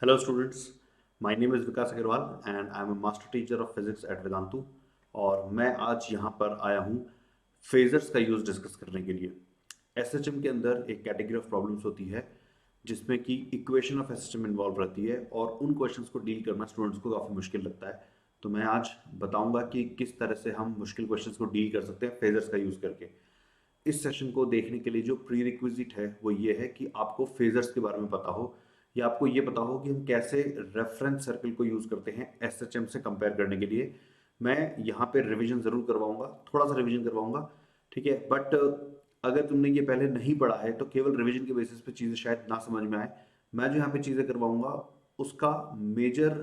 Hello students, my name is Vikas Agarwal and I am a master teacher of physics at Vedantu. और मैं आज यहाँ पर आया हूँ फेजर्स का यूज़ डिस्कस करने के लिए। एसएचएम के अंदर एक कैटेगरी ऑफ प्रॉब्लम्स होती है जिसमें कि इक्वेशन ऑफ एसएचएम इन्वॉल्व रहती है और उन क्वेश्चंस को डील करना स्टूडेंट्स को काफ़ी मुश्किल लगता है। तो मैं आज बताऊंगा कि किस तरह से हम मुश्किल क्वेश्चंस को डील कर सकते हैं फेजर्स का यूज़ करके। इस सेशन को देखने के लिए जो प्री रिक्विजिट है वो ये है कि आपको फेजर्स के बारे में पता हो या आपको ये पता हो कि हम कैसे रेफरेंस सर्कल को यूज करते हैं एसएचएम से कंपेयर करने के लिए। मैं यहाँ पे रिवीजन जरूर करवाऊंगा, थोड़ा सा रिवीजन करवाऊंगा, ठीक है। बट अगर तुमने ये पहले नहीं पढ़ा है तो केवल रिवीजन के बेसिस पे चीज़ें शायद ना समझ में आए। मैं जो यहाँ पे चीज़ें करवाऊंगा उसका मेजर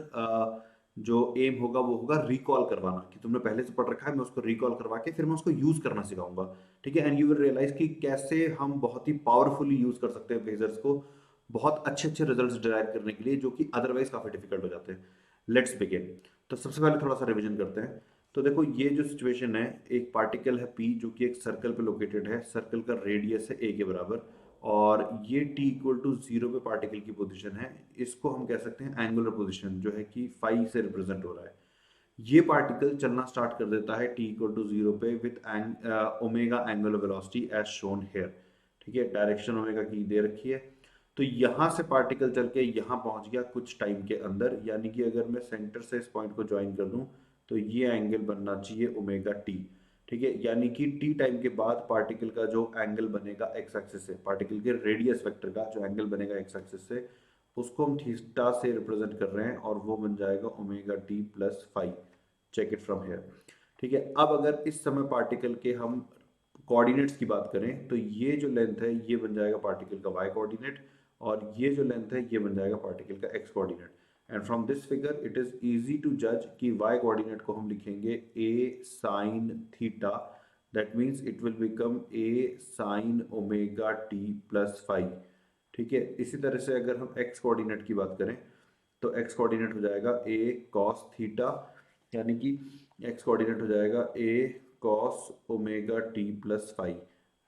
जो एम होगा वो होगा रिकॉल करवाना, कि तुमने पहले से पढ़ रखा है, मैं उसको रिकॉल करवा के फिर मैं उसको यूज करना सिखाऊंगा, ठीक है। एंड यू विल रियलाइज कि कैसे हम बहुत ही पावरफुली यूज कर सकते हैं फेजर्स को बहुत अच्छे अच्छे रिजल्ट्स डिराइव करने के लिए, जो कि अदरवाइज काफी डिफिकल्ट हो जाते हैं। Let's begin. तो सबसे पहले थोड़ा सा रिवीजन करते हैं। तो देखो ये जो सिचुएशन है, एक पार्टिकल है पी जो कि एक सर्कल पे लोकेटेड है, सर्कल का रेडियस है ए के बराबर, और ये टी इक्वल टू जीरो पे पार्टिकल की पोजीशन है। इसको हम कह सकते हैं एंगुलर पोजीशन, जो है कि फाई से रिप्रेजेंट हो रहा है। ये पार्टिकल चलना स्टार्ट कर देता है टी इक्वल टू जीरो पे with omega angular velocity as shown here, ठीक है। डायरेक्शन ओमेगा की दे रखी है। तो यहां से पार्टिकल चल के यहां पहुंच गया कुछ टाइम के अंदर, यानी कि अगर मैं सेंटर से इस पॉइंट को ज्वाइन कर दूं तो ये एंगल बनना चाहिए ओमेगा टी, ठीक है। यानी कि टी टाइम के बाद पार्टिकल का जो एंगल बनेगा एक्स एक्सिस से, पार्टिकल के रेडियस वेक्टर का जो एंगल बनेगा एक्स एक्सिस से, उसको हम थीटा से रिप्रेजेंट कर रहे हैं और वो बन जाएगा omega T plus five. Check it from here, ठीक है। अब अगर इस समय पार्टिकल के हम कोऑर्डिनेट्स की बात करें तो ये जो लेंथ है ये बन जाएगा पार्टिकल का वाई कोऑर्डिनेट, और ये जो लेंथ है ये बन जाएगा पार्टिकल का x coordinate. And from this figure it is easy to जज कि वाई कोऑर्डिनेट को हम लिखेंगे A sine theta, that means it will become A sine omega T plus five, ठीक है। इसी तरह से अगर हम एक्स कोऑर्डिनेट की बात करें तो एक्स कोऑर्डिनेट हो जाएगा ए कॉस थीटा, यानी कि एक्स कोऑर्डिनेट हो जाएगा A cos omega T plus five.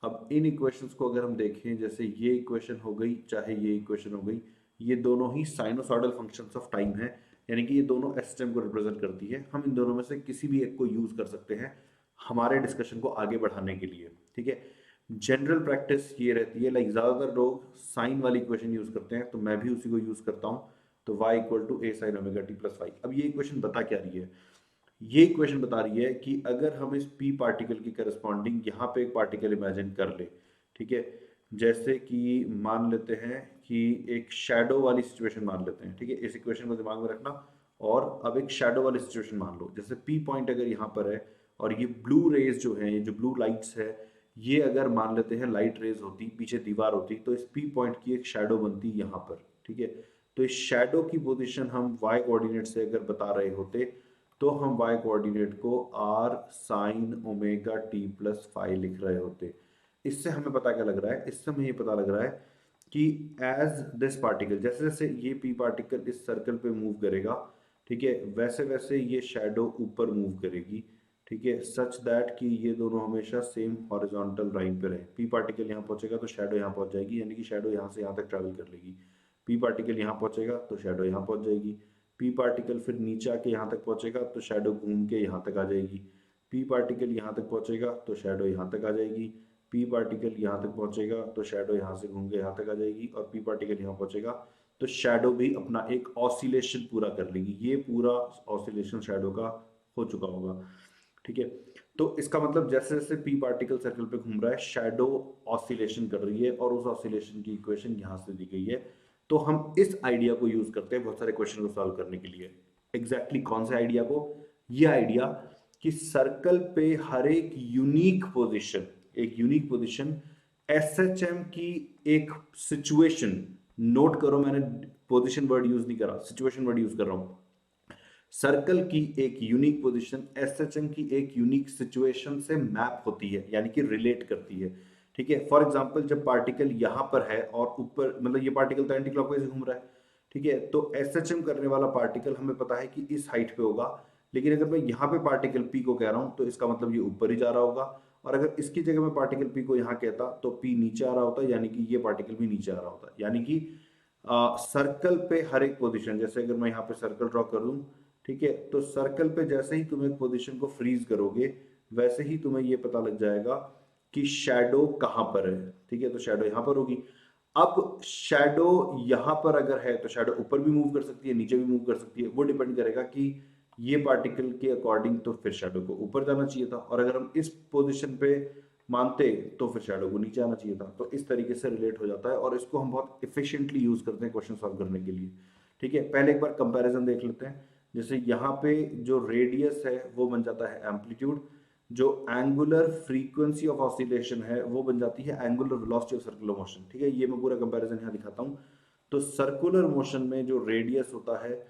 अब इन इक्वेशंस को अगर हम देखें, जैसे ये इक्वेशन हो गई चाहे ये इक्वेशन हो गई, ये दोनों ही साइनोसॉइडल फंक्शंस ऑफ टाइम है, यानी कि ये दोनों एसटीएम को रिप्रेजेंट करती है। हम इन दोनों में से किसी भी एक को यूज कर सकते हैं हमारे डिस्कशन को आगे बढ़ाने के लिए, ठीक है। जनरल प्रैक्टिस ये रहती है, लाइक ज़्यादातर लोग साइन वाली इक्वेशन यूज करते हैं, तो मैं भी उसी को यूज करता हूँ। तो y equal to A sine omega T plus five. अब ये इक्वेशन बता क्या रही है? ये इक्वेशन बता रही है कि अगर हम इस p पार्टिकल की करस्पॉन्डिंग यहाँ पे एक पार्टिकल इमेजिन कर ले, ठीक है। जैसे कि मान लेते हैं कि एक शैडो वाली सिचुएशन मान लेते हैं, ठीक है। इस इक्वेशन को दिमाग में रखना। और अब एक शैडो वाली सिचुएशन मान लो, जैसे p पॉइंट अगर यहाँ पर है और ये ब्लू रेज जो है, ये जो ब्लू लाइट्स है, ये अगर मान लेते हैं लाइट रेज होती, पीछे दीवार होती, तो इस p पॉइंट की एक शैडो बनती यहाँ पर, ठीक है। तो इस शैडो की पोजीशन हम y कोऑर्डिनेट से अगर बता रहे होते तो हम y कोऑर्डिनेट को r sign omega T plus five लिख रहे होते। इससे हमें पता क्या लग रहा है? इससे हमें ये पता लग रहा है कि एज दिस पार्टिकल, जैसे जैसे ये p पार्टिकल इस सर्कल पे मूव करेगा, ठीक है, वैसे वैसे ये शैडो ऊपर मूव करेगी, ठीक है, सच दैट कि ये दोनों हमेशा सेम हॉरिजॉन्टल लाइन पे रहे। p पार्टिकल यहाँ पहुंचेगा तो शैडो यहाँ पहुंच जाएगी, यानी कि शैडो यहाँ से यहाँ तक ट्रैवल कर लेगी। p पार्टिकल यहाँ पहुंचेगा तो शैडो यहाँ पहुंच जाएगी। p पार्टिकल फिर नीचे आके यहाँ तक पहुंचेगा तो शैडो घूम के यहाँ तक आ जाएगी। p पार्टिकल यहाँ तक पहुंचेगा तो शैडो यहाँ तक आ जाएगी। p पार्टिकल यहाँ तक पहुंचेगा तो शैडो यहाँ से घूम के यहाँ तक आ जाएगी, और p पार्टिकल यहाँ पहुंचेगा तो शैडो भी अपना एक ऑसिलेशन पूरा कर लेगी। ये पूरा ऑसिलेशन शैडो का हो चुका होगा, ठीक है। तो इसका मतलब जैसे जैसे p पार्टिकल सर्कल पे घूम रहा है, शैडो ऑसिलेशन कर रही है, और उस ऑसिलेशन की इक्वेशन यहाँ से दी गई है। तो हम इस आइडिया को यूज करते हैं बहुत सारे क्वेश्चन को सॉल्व करने के लिए। एग्जैक्टली कौन से आइडिया को? ये आइडिया कि सर्कल पे हर एक यूनिक पोजीशन एसएचएम की एक सिचुएशन, नोट करो मैंने पोजीशन वर्ड यूज नहीं करा, सिचुएशन वर्ड यूज कर रहा हूं। सर्कल की एक यूनिक पोजीशन एसएचएम की एक यूनिक सिचुएशन से मैप होती है, यानी कि रिलेट करती है, ठीक है। फॉर एग्जांपल जब पार्टिकल यहां पर है और ऊपर, मतलब ये पार्टिकल तो एंटी क्लॉकवाइज घूम रहा है, ठीक है, तो एसएचएम करने वाला पार्टिकल हमें पता है कि इस हाइट पे होगा। लेकिन अगर मैं यहाँ पे पार्टिकल पी को कह रहा हूं तो इसका मतलब ये ऊपर ही जा रहा होगा, और अगर इसकी जगह मैं पार्टिकल पी को यहाँ कहता तो पी नीचे आ रहा होता, यानी कि ये पार्टिकल भी नीचे आ रहा होता। यानी कि सर्कल पे हर एक पोजीशन, जैसे अगर मैं यहाँ पे सर्कल ड्रॉ कर दूं, ठीक है, तो सर्कल पे जैसे ही तुम एक पोजीशन को फ्रीज करोगे वैसे ही तुम्हें ये पता लग जाएगा कि शैडो कहाँ पर है। ठीक है, तो शैडो यहाँ पर होगी। अब शैडो यहाँ पर अगर है तो शैडो ऊपर भी मूव कर सकती है, नीचे भी मूव कर सकती है, वो डिपेंड करेगा कि ये पार्टिकल के अकॉर्डिंग तो फिर शैडो को ऊपर जाना चाहिए था, और अगर हम इस पोजीशन पे मानते तो फिर शैडो को नीचे आना चाहिए था। तो इस तरीके से रिलेट हो जाता है और इसको हम बहुत इफिशिएंटली यूज करते हैं क्वेश्चन सॉल्व करने के लिए। ठीक है, पहले एक बार कंपैरिजन देख लेते हैं। जैसे यहाँ पे जो रेडियस है वो बन जाता है एम्पलीट्यूड, जो एंगुलर फ्रीक्वेंसी ऑफ ऑसिलेशन है वो बन जाती है angular velocity of circular motion. ठीक है, ये मैं पूरा कंपैरिजन यहाँ दिखाता हूँ। तो सर्कुलर मोशन में जो रेडियस होता है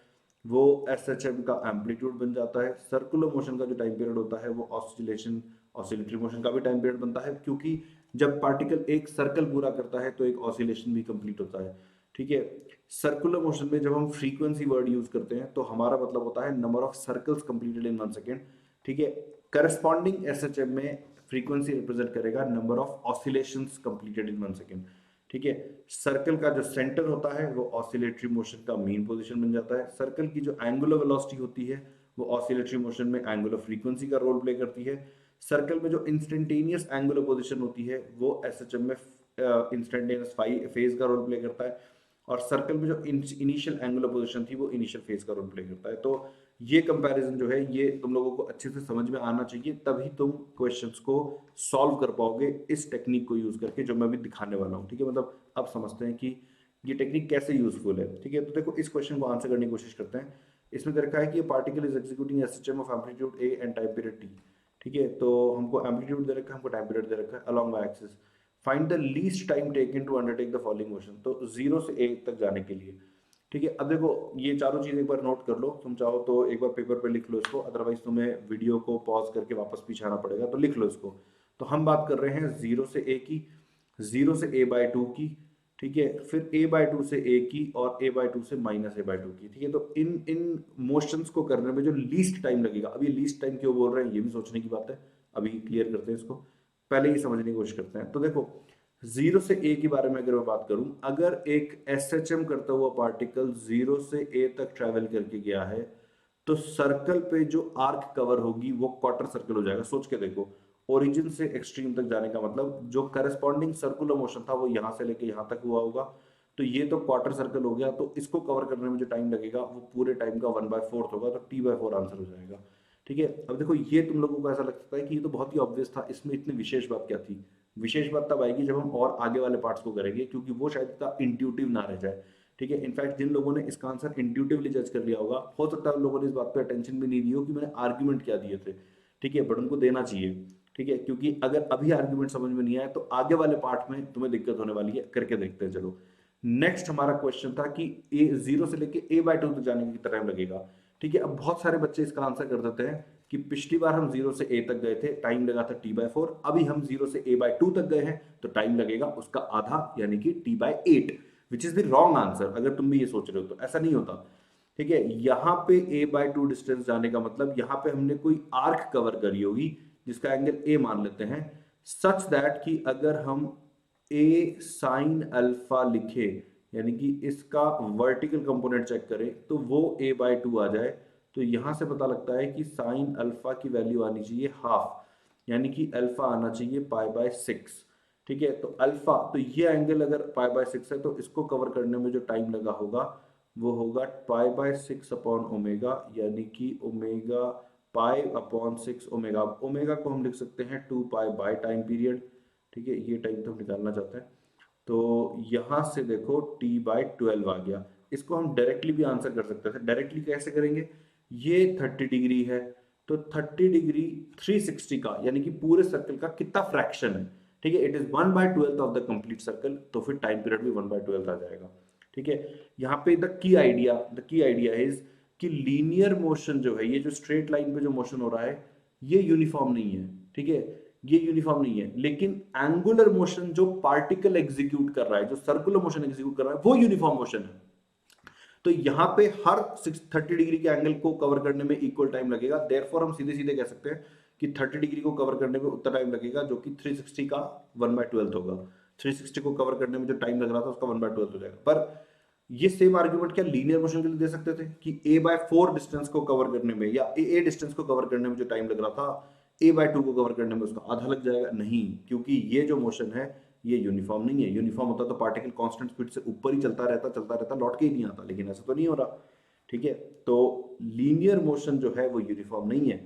वो एस एच एम का एम्पलीट्यूड बन जाता है। सर्कुलर मोशन का जो टाइम पीरियड होता है वो ऑसिलेशन ऑसिलेटरी मोशन का भी टाइम पीरियड बनता है, क्योंकि जब पार्टिकल एक सर्कल पूरा करता है तो एक ऑसिलेशन भी कंप्लीट होता है। ठीक है, सर्कुलर मोशन में जब हम फ्रीक्वेंसी वर्ड यूज करते हैं तो हमारा मतलब होता है number of circles completed in 1 second. ठीक है, करस्पॉन्डिंग एसएचएम में फ्रीक्वेंसी रिप्रेजेंट करेगा number of oscillations completed in 1 second. ठीक है, सर्कल का जो सेंटर होता है वो ऑसिलेटरी मोशन का मीन पोजीशन बन जाता है। सर्कल की जो एंगुलर वेलोसिटी होती है वो ऑसिलेटरी मोशन में एंगुलर फ्रीक्वेंसी का रोल प्ले करती है। सर्कल में जो इंस्टेंटेनियस एंगुलर पोजीशन होती है वो एसएचएम में इंस्टेंटेनियस फेज का रोल प्ले करता है, और सर्कल में जो इनिशियल एंगुलर पोजीशन थी वो इनिशियल फेज का रोल प्ले करता है। तो ये कंपैरिजन जो है ये तुम लोगों को अच्छे से समझ में आना चाहिए, तभी तुम क्वेश्चंस को सॉल्व कर पाओगे इस टेक्निक को यूज करके जो मैं अभी दिखाने वाला हूँ। ठीक है, मतलब अब समझते हैं कि ये टेक्निक कैसे यूजफुल है। ठीक है, तो देखो इस क्वेश्चन को आंसर करने की कोशिश करते हैं। इसमें दे रखा है कि particle is executing SHM of amplitude A and time period T. ठीक है, तो हमको एम्पलीट्यूड दे रखा है, हमको टाइम पीरियड दे रखा है along Y axis. Find the least time taken to undertake the following motion, तो 0 से a तक जाने के लिए। ठीक है, अब देखो ये चारों चीजें एक बार नोट कर लो, तुम चाहो तो एक बार पेपर पे लिख लो इसको, अदरवाइज तुम्हें वीडियो को पॉज करके वापस पीछे आना पड़ेगा, तो लिख लो इसको। तो हम बात कर रहे हैं 0 से a की, 0 से a/2 की, ठीक है, फिर a/2 से a की, और a/2 से -a/2 की। ठीक है, तो इन इन मोशंस को करने में जो लीस्ट टाइम लगेगा, अब ये लीस्ट टाइम क्यों बोल रहे हैं ये भी सोचने की बात है, अभी क्लियर करते हैं इसको, पहले ही समझने की कोशिश करते हैं। तो देखो 0 से a के बारे में अगर मैं बात करूं, अगर एक एसएचएम करता हुआ पार्टिकल 0 से a तक ट्रेवल करके गया है तो सर्कल पे जो आर्क कवर होगी वो क्वार्टर सर्कल हो जाएगा। सोच के देखो, ओरिजिन से एक्सट्रीम तक जाने का मतलब जो करस्पॉन्डिंग सर्कुलर मोशन था वो यहां से लेके यहां तक हुआ होगा, तो ये तो क्वार्टर सर्कल हो गया। तो इसको कवर करने में जो टाइम लगेगा वो पूरे टाइम का 1/4 होगा, तो t/4 आंसर हो जाएगा। ठीक है, अब देखो ये तुम लोगों को ऐसा लगता है कि ये तो बहुत ही ऑब्वियस था, इसमें इतनी विशेष बात क्या थी। विशेष बात तब आएगी जब हम और आगे वाले पार्ट्स को करेंगे, क्योंकि वो शायद इतना इंट्यूटिव ना रह जाए। ठीक है, इनफैक्ट जिन लोगों ने इसका आंसर इंट्यूटिवली जज कर लिया होगा, हो सकता है उन लोगों ने इस बात पे अटेंशन भी नहीं दी हो कि मैंने आर्ग्यूमेंट क्या दिए थे। ठीक है, बट उनको देना चाहिए। ठीक है, क्योंकि अगर अभी आर्ग्यूमेंट समझ में नहीं आया तो आगे वाले पार्ट में तुम्हें दिक्कत होने वाली है। करके देखते हैं, चलो नेक्स्ट हमारा क्वेश्चन था कि ए 0 से लेके a/2 तक जाने में कितना टाइम लगेगा। ठीक है, अब बहुत सारे बच्चे इसका आंसर कर देते हैं कि पिछली बार हम 0 से a तक गए थे, टाइम लगा था t/4, अभी हम 0 से a/2 तक गए हैं तो टाइम लगेगा उसका आधा यानी कि t/8, which is the wrong answer. अगर तुम भी ये सोच रहे हो तो ऐसा नहीं होता। ठीक है, यहाँ पे a/2 डिस्टेंस जाने का मतलब यहाँ पे हमने कोई आर्क कवर करी होगी जिसका एंगल a मान लेते हैं, सच दैट कि अगर हम a साइन अल्फा लिखे यानी कि इसका वर्टिकल कंपोनेंट चेक करें तो वो a/2 आ जाए, तो यहां से पता लगता है कि साइन अल्फा की वैल्यू आनी चाहिए हाफ, यानी कि अल्फा आना चाहिए π/6। ठीक है, तो अल्फा, तो ये एंगल अगर π/6 है तो इसको कवर करने में जो टाइम लगा होगा वो होगा π/6 अपॉन ओमेगा, यानी कि ओमेगा π/6 ओमेगा। ओमेगा को हम लिख सकते हैं 2π बाय टाइम पीरियड। ठीक है, ये टाइम तो हम निकालना चाहते हैं, तो यहां से देखो t/12 आ गया। इसको हम डायरेक्टली भी आंसर कर सकते थे। डायरेक्टली कैसे करेंगे, ये 30 डिग्री है तो 30 डिग्री 360 का यानी कि पूरे सर्कल का कितना फ्रैक्शन है। ठीक है, it is 1/12 of the complete circle, तो फिर टाइम पीरियड भी 1/12 आ जाएगा। ठीक है, यहाँ पे द की आइडिया इज कि लीनियर मोशन जो है, ये जो स्ट्रेट लाइन पे जो मोशन हो रहा है ये यूनिफॉर्म नहीं है। ठीक है, ये यूनिफॉर्म नहीं है, लेकिन एंगुलर मोशन जो पार्टिकल एग्जीक्यूट कर रहा है, जो सर्कुलर मोशन एग्जीक्यूट कर रहा है वो यूनिफॉर्म मोशन है। तो यहां पे हर 30 डिग्री के एंगल को कवर करने में इक्वल टाइम लगेगा। देयरफॉर हम सीधे सीधे कह सकते हैं कि 30 डिग्री को कवर करने में उतना टाइम लगेगा जो कि 360 का 1/12 होगा। 360 को कवर करने में जो टाइम लग रहा था उसका 1/12 हो जाएगा। पर ये सेम आर्ग्यूमेंट क्या लीनियर मोशन के लिए दे सकते थे कि a/4 डिस्टेंस को कवर करने में या a डिस्टेंस को कवर करने में जो टाइम लग रहा था a/2 को कवर करने में उसका आधा लग जाएगा? नहीं, क्योंकि ये जो मोशन है ये यूनिफॉर्म नहीं है। यूनिफॉर्म होता तो पार्टिकल कांस्टेंट स्पीड से ऊपर ही चलता रहता लौट के ही नहीं आता, लेकिन ऐसा तो नहीं हो रहा। ठीक है, तो लीनियर मोशन जो है वो यूनिफॉर्म नहीं है,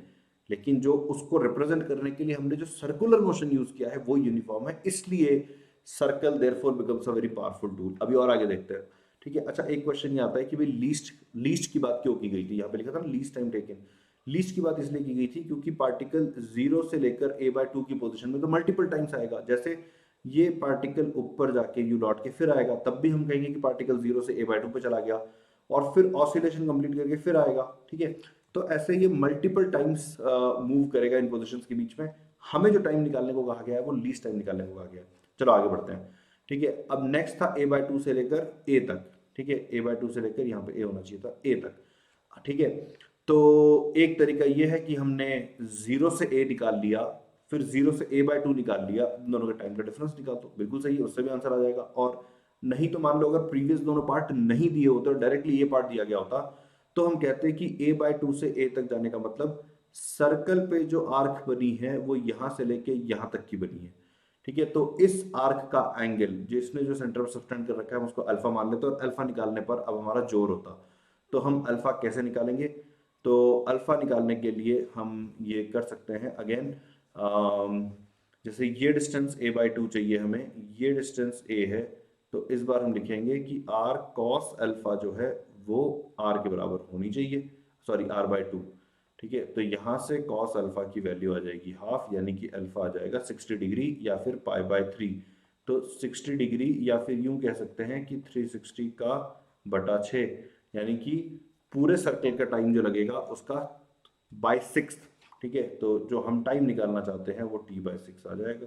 लेकिन जो उसको रिप्रेजेंट करने के लिए हमने जो सर्कुलर मोशन यूज किया है वो यूनिफॉर्म है, इसलिए circle therefore becomes a very powerful tool. अभी और आगे देखते हैं। ठीक है, अच्छा एक क्वेश्चन ये आता है कि भाई लीस्ट लीस्ट की बात क्यों की गई थी? यहाँ पे लिखा था ना लीस्ट टाइम टेकन। लीस्ट की बात इसलिए की गई थी क्योंकि पार्टिकल 0 से लेकर a/2 की पोजीशन में तो मल्टीपल टाइम्स आएगा। जैसे ये पार्टिकल ऊपर जाके यू लौट के फिर आएगा, तब भी हम कहेंगे कि पार्टिकल 0 से a/2 पे चला गया, और फिर ऑसिलेशन कंप्लीट करके फिर आएगा। ठीक है, तो ऐसे ये मल्टीपल टाइम्स मूव करेगा इन पोजिशन के बीच में। हमें जो टाइम निकालने को कहा गया है वो लीस्ट टाइम निकालने को कहा गया है। चलो आगे बढ़ते हैं। ठीक है, अब नेक्स्ट था a/2 से लेकर a तक। ठीक है, a/2 से लेकर यहाँ पे a होना चाहिए था a तक। ठीक है, तो एक तरीका ये है कि हमने 0 से a निकाल लिया, फिर 0 से a/2 निकाल लिया, दोनों के टाइम का डिफरेंस निकाल दो, बिल्कुल सही है, उससे भी आंसर आ जाएगा। और नहीं तो मान लो अगर प्रीवियस दोनों पार्ट नहीं दिए होते और डायरेक्टली ये पार्ट दिया गया होता, तो हम कहते हैं कि a/2 से a तक जाने का मतलब सर्कल पे जो आर्क बनी है वो यहां से लेके यहां तक की बनी है। ठीक है, तो इस आर्क का एंगल जिसने जो सेंटर ऑफ सब्सटेंस कर रखा है हम उसको अल्फा मान लेते हैं, और अल्फा निकालने पर अब हमारा जोर होता। तो हम अल्फा कैसे निकालेंगे? तो अल्फा निकालने के लिए हम ये कर सकते हैं अगेन, जैसे ये डिस्टेंस a/2 चाहिए हमें, ये डिस्टेंस a है, तो इस बार हम लिखेंगे कि r cos अल्फा जो है वो r के बराबर होनी चाहिए, सॉरी r/2। ठीक है, तो यहाँ से cos अल्फा की वैल्यू आ जाएगी हाफ, यानी कि अल्फा आ जाएगा 60 डिग्री या फिर π/3। तो 60 डिग्री या फिर यूं कह सकते हैं कि 360 का बटा 6, यानी कि पूरे सर्कल का टाइम जो लगेगा उसका बाय 6। ठीक है, तो जो हम टाइम निकालना चाहते हैं वो t/6 आ जाएगा।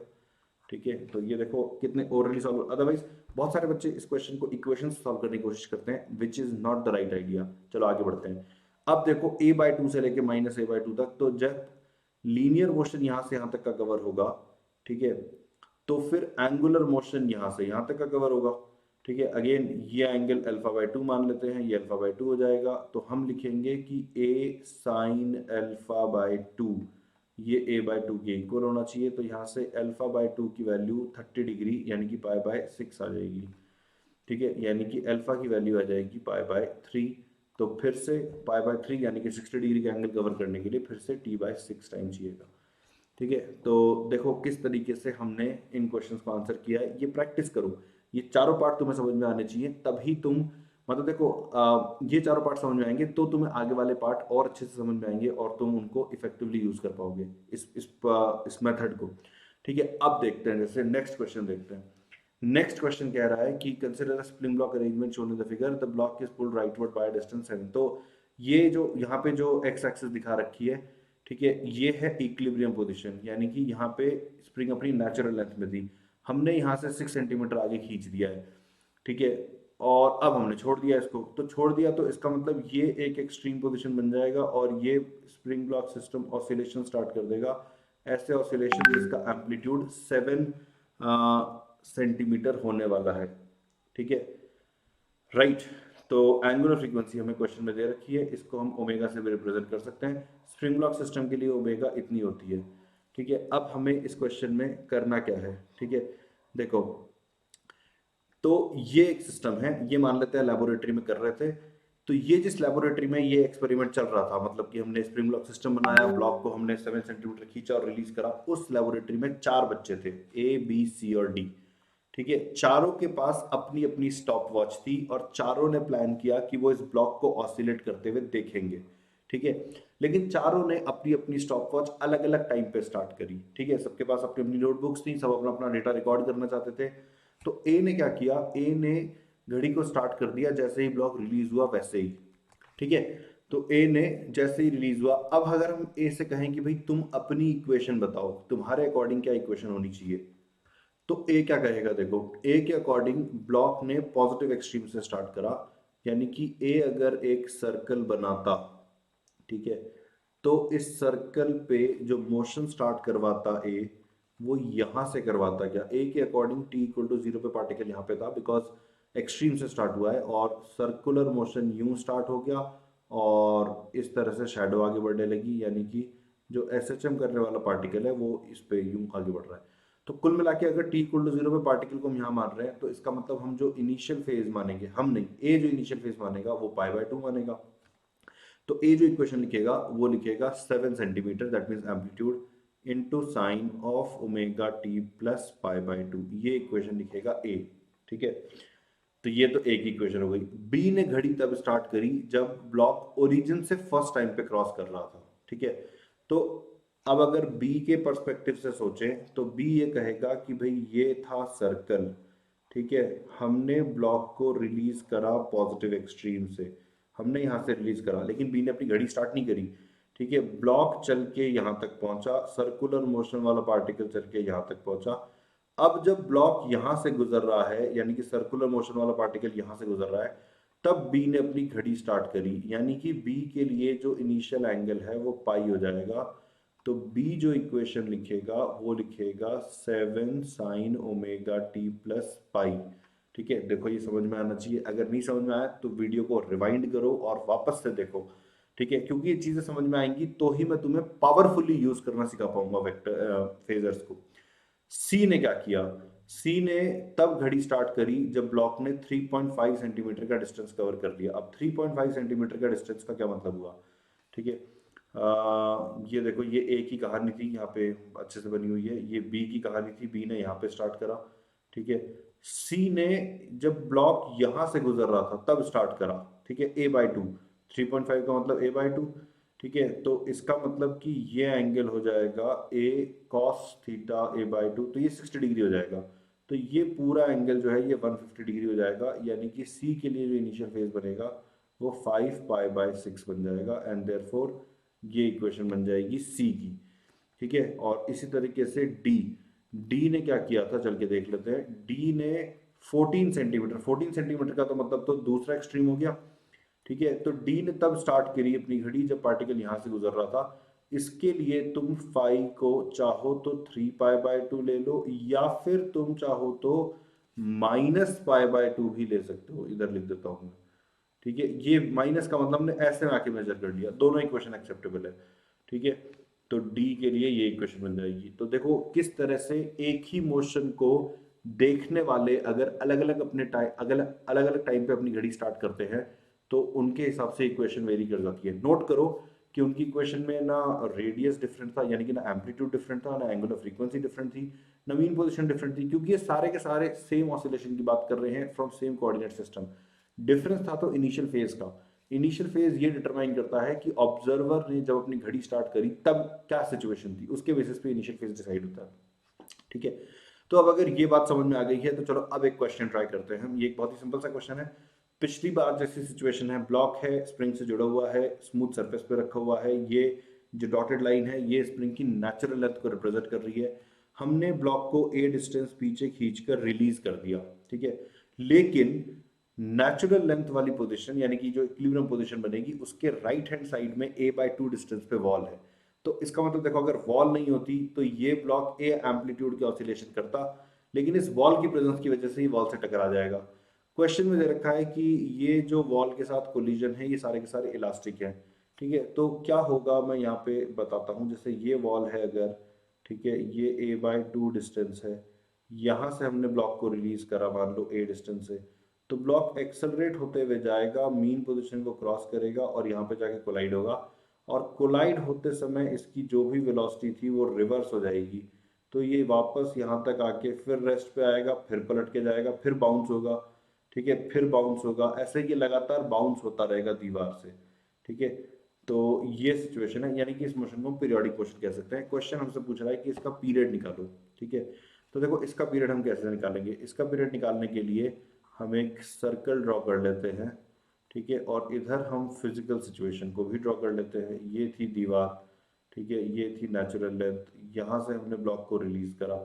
ठीक है, तो ये देखो कितने ओरली सॉल्व, अदरवाइज बहुत सारे बच्चे इस क्वेश्चन को इक्वेशन सॉल्व करने की कोशिश करते हैं, which is not the right idea. चलो आगे बढ़ते हैं। अब देखो a/2 से लेके -a/2 तक, तो जब लीनियर मोशन यहां से यहां तक का कवर होगा, ठीक है, तो फिर एंगुलर मोशन यहां से यहां तक का कवर होगा। ठीक है, अगेन ये एंगल अल्फा/2 मान लेते हैं, ये अल्फा/2 हो जाएगा, तो हम लिखेंगे कि a sin अल्फा/2 ये a/2 के इक्वल होना चाहिए। तो यहाँ से अल्फा/2 की वैल्यू 30 डिग्री यानी कि π/6 आ जाएगी। ठीक है, यानी कि अल्फा की वैल्यू आ जाएगी π/3। तो फिर से π/3 यानी कि 60 डिग्री का एंगल कवर करने के लिए फिर से t/6 टाइम चाहिएगा। ठीक है, तो देखो किस तरीके से हमने इन क्वेश्चंस को आंसर किया है, ये प्रैक्टिस करो। ये चारों पार्ट तुम्हें समझ में आने चाहिए, तभी तुम मतलब देखो ये चारों पार्ट समझ में आएंगे तो तुम्हें आगे वाले पार्ट और अच्छे से समझ में आएंगे और तुम उनको इफेक्टिवली यूज कर पाओगे इस मेथड को। ठीक है, अब देखते हैं, जैसे नेक्स्ट क्वेश्चन देखते हैं। नेक्स्ट क्वेश्चन कह रहा है कि consider a spring block arrangement shown in the figure, the block is pulled rightward by distance 7। तो ये जो यहाँ पे जो एक्स एक्सिस दिखा रखी है, ठीक है, ये है इक्विलिब्रियम पोजीशन, यानी कि यहाँ पे स्प्रिंग अपनी नेचुरल लेंथ में थी, हमने यहाँ से 6 सेंटीमीटर आगे खींच दिया है। ठीक है, और अब हमने छोड़ दिया इसको, तो छोड़ दिया तो इसका मतलब ये एक एक्सट्रीम पोजीशन बन जाएगा और ये spring block system oscillation start कर देगा। ऐसे ऑसिलेशन जिसका एम्पलीट्यूड 7 सेंटीमीटर होने वाला है। ठीक है, राइट। तो एंगुलर फ्रीक्वेंसी हमें क्वेश्चन में दे रखी है, इसको हम ओमेगा से भी रिप्रेजेंट कर सकते हैं। स्प्रिंग ब्लॉक सिस्टम के लिए ओमेगा इतनी होती है। ठीक है, अब हमें इस क्वेश्चन में करना क्या है? ठीक है, देखो, तो ये एक सिस्टम है, ये मान लेते हैं लेबोरेटरी में कर रहे थे। तो ये जिस लेबोरेटरी में ये एक्सपेरिमेंट चल रहा था, मतलब कि हमने स्प्रिंग ब्लॉक सिस्टम बनाया, ब्लॉक को हमने 7 सेंटीमीटर खींचा और रिलीज करा, उस लेबोरेटरी में 4 बच्चे थे, ए बी सी और डी। ठीक है, चारों के पास अपनी अपनी स्टॉप वॉच थी और चारों ने प्लान किया कि वो इस ब्लॉक को ऑसिलेट करते हुए देखेंगे। ठीक है, लेकिन चारों ने अपनी अपनी स्टॉप वॉच अलग अलग टाइम पे स्टार्ट करी। ठीक है, सबके पास अपनी अपनी नोटबुक्स थी, सब अपना अपना डेटा रिकॉर्ड करना चाहते थे। तो ए ने क्या किया, ए ने घड़ी को स्टार्ट कर दिया जैसे ही ब्लॉक रिलीज हुआ वैसे ही। ठीक है, तो ए ने जैसे ही रिलीज हुआ, अब अगर हम ए से कहें कि भाई तुम अपनी इक्वेशन बताओ, तुम्हारे अकॉर्डिंग क्या इक्वेशन होनी चाहिए, तो ए क्या कहेगा? देखो, ए के अकॉर्डिंग ब्लॉक ने पॉजिटिव एक्सट्रीम से स्टार्ट करा, यानी कि ए अगर एक सर्कल बनाता, ठीक है, तो इस सर्कल पे जो मोशन स्टार्ट करवाता ए, वो यहां से करवाता क्या? ए के अकॉर्डिंग t इक्वल टू 0 पे पार्टिकल यहां पे था, बिकॉज एक्सट्रीम से स्टार्ट हुआ है और सर्कुलर मोशन यूं स्टार्ट हो गया और इस तरह से शैडो आगे बढ़ने लगी, यानी कि जो एसएचएम करने वाला पार्टिकल है वो इस पे यूं आगे बढ़ रहा है। तो कुल मिला के अगर टी इक्वल टू जीरो पे पार्टिकल को हम यहाँ मान रहे हैं तो इसका मतलब हम जो इनिशियल फेज मानेंगे, हम नहीं, ए जो इनिशियल फेज मानेगा वो पाई बाय 2 मानेगा। तो ए जो इक्वेशन लिखेगा वो लिखेगा 7 centimetre, that means amplitude, into sine of omega T plus pi by 2, ये इक्वेशन लिखेगा ए। ठीक है, तो ये तो एक इक्वेशन हो गई। बी ने घड़ी तब स्टार्ट करी जब ब्लॉक ओरिजिन से फर्स्ट टाइम पे क्रॉस कर रहा था। ठीक है, तो अब अगर बी के पर्सपेक्टिव से सोचें तो बी ये कहेगा कि भाई ये था सर्कल, ठीक है, हमने ब्लॉक को रिलीज करा पॉजिटिव एक्सट्रीम से, हमने यहाँ से रिलीज करा, लेकिन बी ने अपनी घड़ी स्टार्ट नहीं करी। ठीक है, ब्लॉक चल के यहाँ तक पहुंचा, सर्कुलर मोशन वाला पार्टिकल चल के यहाँ तक पहुंचा। अब जब ब्लॉक यहां से गुजर रहा है, यानी कि सर्कुलर मोशन वाला पार्टिकल यहां से गुजर रहा है, तब बी ने अपनी घड़ी स्टार्ट करी, यानी कि बी के लिए जो इनिशियल एंगल है वो पाई हो जाएगा। तो बी जो इक्वेशन लिखेगा वो लिखेगा 7 sign omega T plus pi. ठीक है, देखो ये समझ में आना चाहिए, अगर नहीं समझ में आया तो वीडियो को रिवाइंड करो और वापस से देखो। ठीक है, क्योंकि ये चीजें समझ में आएंगी तो ही मैं तुम्हें पावरफुली यूज करना सिखा पाऊंगा वेक्टर फेजर्स को। सी ने क्या किया, सी ने तब घड़ी स्टार्ट करी जब ब्लॉक ने 3.5 सेंटीमीटर का डिस्टेंस कवर कर लिया। अब 3.5 सेंटीमीटर का डिस्टेंस का क्या मतलब हुआ? ठीक है, ये देखो ये ए की कहानी थी, यहाँ पे अच्छे से बनी हुई है, ये बी की कहानी थी, बी ने यहाँ पे स्टार्ट करा। ठीक है, सी ने जब ब्लॉक यहां से गुजर रहा था तब स्टार्ट करा। ठीक है, ए बाई 2, 3.5 का मतलब ए बाई 2। ठीक है, तो इसका मतलब कि ये एंगल हो जाएगा A cos theta A by 2, तो ये 60 डिग्री हो जाएगा। तो ये पूरा एंगल जो है ये 150 डिग्री हो जाएगा, यानी कि सी के लिए जो इनिशियल फेज बनेगा वो 5 पाई बाई 6 बन जाएगा, एंड देयरफॉर ये इक्वेशन बन जाएगी सी की। ठीक है, और इसी तरीके से डी, डी ने क्या किया था चल के देख लेते हैं। डी ने 14 सेंटीमीटर, 14 सेंटीमीटर का तो मतलब तो दूसरा एक्सट्रीम हो गया। ठीक है, तो डी ने तब स्टार्ट करी अपनी घड़ी जब पार्टिकल यहां से गुजर रहा था। इसके लिए तुम फाई को चाहो तो 3 पाई बाय 2 ले लो, या फिर तुम चाहो तो -पाई बाय 2 भी ले सकते हो, इधर लिख देता हूं मैं। ठीक है, ये माइनस का मतलब हमने ऐसे में आके मेजर कर लिया, दोनों इक्वेशन एक्सेप्टेबल है। ठीक है, तो डी के लिए ये इक्वेशन बन जाएगी। तो देखो किस तरह से एक ही मोशन को देखने वाले अगर अलग अलग अपने टाइम अलग अलग टाइम पे अपनी घड़ी स्टार्ट करते हैं तो उनके हिसाब से इक्वेशन वेरी कर जाती है। नोट करो कि उनकी इक्वेशन में ना रेडियस डिफरेंट था, यानी कि ना एम्पलीट्यूड डिफरेंट था, ना एंगुलर फ्रीक्वेंसी डिफरेंट थी, ना मीन पोजीशन डिफरेंट थी, क्योंकि ये सारे के सारे सेम ऑसिलेशन की बात कर रहे हैं from same coordinate system. Difference था तो इनिशियल फेज का। इनिशियल फेज ये डिटरमाइन करता है कि ऑब्जर्वर ने जब अपनी घड़ी स्टार्ट करी तब क्या सिचुएशन थी, उसके बेसिस पे इनिशियल फेज डिसाइड होता है। ठीक है, तो अब अगर ये बात समझ में आ गई है तो चलो अब एक क्वेश्चन ट्राई करते हैं हम। ये एक बहुत ही सिंपल सा क्वेश्चन है। पिछली बार जैसी सिचुएशन है, ब्लॉक है, स्प्रिंग से जुड़ा हुआ है, स्मूथ सरफेस पे रखा हुआ है, ये जो डॉटेड लाइन है ये स्प्रिंग की नेचुरल लेंथ को रिप्रेजेंट कर रही है। हमने ब्लॉक को ए डिस्टेंस पीछे खींचकर रिलीज कर दिया। ठीक है, लेकिन नेचुरल लेंथ वाली पोजीशन, यानी कि जो इक्विलिब्रियम पोजीशन बनेगी उसके राइट हैंड साइड में ए बाय 2 डिस्टेंस पे वॉल है। तो इसका मतलब देखो अगर वॉल नहीं होती तो ये ब्लॉक ए एम्पलीट्यूड की ऑसिलेशन करता, लेकिन इस वॉल की प्रेजेंस की वजह से ही वॉल से टकरा जाएगा। क्वेश्चन में दे रखा है कि ये जो वॉल के साथ कोलिजन है ये सारे के सारे इलास्टिक है। ठीक है, तो क्या होगा मैं यहाँ पे बताता हूँ। जैसे ये वॉल है अगर, ठीक है, ये ए बाय 2 डिस्टेंस है, यहाँ से हमने ब्लॉक को रिलीज करा मान लो ए डिस्टेंस से, तो ब्लॉक एक्सेलरेट होते हुए जाएगा, मीन पोजीशन को क्रॉस करेगा और यहाँ पे जाके कोलाइड होगा, और कोलाइड होते समय इसकी जो भी वेलोसिटी थी वो रिवर्स हो जाएगी। तो ये वापस यहाँ तक आके फिर रेस्ट पे आएगा, फिर पलट के जाएगा, फिर बाउंस होगा। ठीक है, फिर बाउंस होगा, ऐसे ये लगातार बाउंस होता रहेगा दीवार से। ठीक है, तो ये सिचुएशन है, यानी कि इस मोशन को हम पीरियोडिक मोशन कह सकते हैं। क्वेश्चन हमसे पूछ रहा है कि इसका पीरियड निकालो। ठीक है, तो देखो इसका पीरियड हम कैसे निकालेंगे। इसका पीरियड निकालने के लिए हम एक सर्कल ड्रॉ कर लेते हैं। ठीक है, और इधर हम फिजिकल सिचुएशन को भी ड्रॉ कर लेते हैं। ये थी दीवार, ठीक है, ये थी नेचुरल लेंथ, यहाँ से हमने ब्लॉक को रिलीज करा।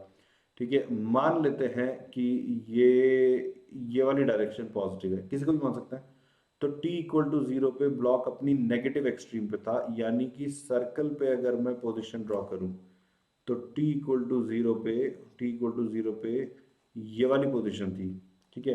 ठीक है, मान लेते हैं कि ये वाली डायरेक्शन पॉजिटिव है, किसी को भी मान सकते हैं। तो t इक्वल टू 0 पे ब्लॉक अपनी नेगेटिव एक्सट्रीम पे था, यानी कि सर्कल पे अगर मैं पोजीशन ड्रॉ करूं तो t इक्वल टू 0 पे ये वाली पोजीशन थी। ठीक है,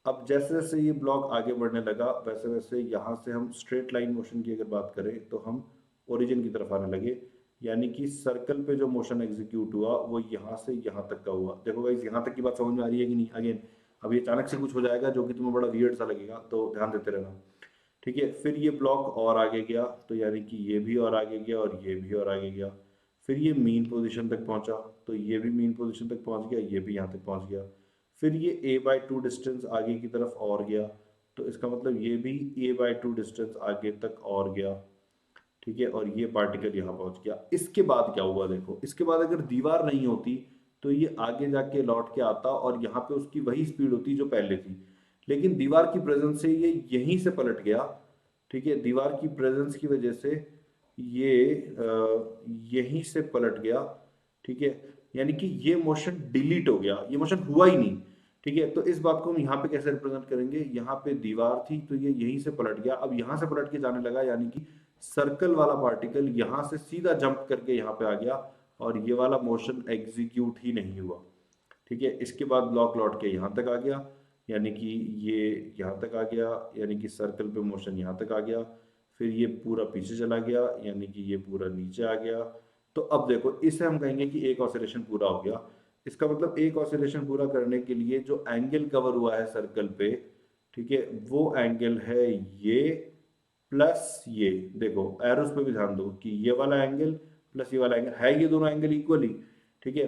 अब जैसे जैसे ये ब्लॉक आगे बढ़ने लगा वैसे वैसे यहाँ से हम स्ट्रेट लाइन मोशन की अगर बात करें तो हम ओरिजिन की तरफ आने लगे, यानी कि सर्कल पे जो मोशन एग्जीक्यूट हुआ वो यहाँ से यहाँ तक का हुआ। देखो गाइस, यहाँ तक की बात समझ में आ रही है कि नहीं? अगेन अब ये अचानक से कुछ हो जाएगा जो कि तुम्हें बड़ा वियर्ड सा लगेगा, तो ध्यान देते रहना। ठीक है, फिर ये ब्लॉक और आगे गया, तो यानी कि ये भी और आगे गया और ये भी और आगे गया। फिर ये मीन पोजीशन तक पहुंचा, तो ये भी मीन पोजीशन तक पहुंच गया, ये भी यहाँ तक पहुंच गया। फिर ये a/2 डिस्टेंस आगे की तरफ और गया, तो इसका मतलब ये भी a/2 डिस्टेंस आगे तक और गया। ठीक है, और ये पार्टिकल यहाँ पहुंच गया। इसके बाद क्या हुआ देखो, इसके बाद अगर दीवार नहीं होती तो ये आगे जाके लौट के आता और यहाँ पे उसकी वही स्पीड होती जो पहले थी, लेकिन दीवार की प्रेजेंस से ये यहीं से पलट गया। ठीक है, दीवार की प्रेजेंस की वजह से ये यहीं से पलट गया। ठीक है, यानी कि ये मोशन डिलीट हो गया, ये मोशन हुआ ही नहीं। ठीक है, तो इस बात को हम यहाँ पे कैसे रिप्रेजेंट करेंगे, यहाँ पे दीवार थी तो ये यहीं से पलट गया, अब यहाँ से पलट के जाने लगा, यानी कि सर्कल वाला पार्टिकल यहाँ से सीधा जंप करके यहाँ पे आ गया और ये वाला मोशन एग्जीक्यूट ही नहीं हुआ। ठीक है, इसके बाद ब्लॉक लौट के यहाँ तक आ गया, यानी कि ये यहाँ तक आ गया, यानी कि सर्कल पे मोशन यहाँ तक आ गया। फिर ये पूरा पीछे चला गया, यानी कि ये पूरा नीचे आ गया। तो अब देखो, इसे हम कहेंगे कि एक ऑसिलेशन पूरा हो गया। इसका मतलब एक ऑसिलेशन पूरा करने के लिए जो एंगल कवर हुआ है सर्कल पे, ठीक है, वो एंगल है ये प्लस ये। देखो एरोस पे भी ध्यान दो कि ये वाला एंगल प्लस ये वाला एंगल है, ये दोनों एंगल इक्वली। ठीक है,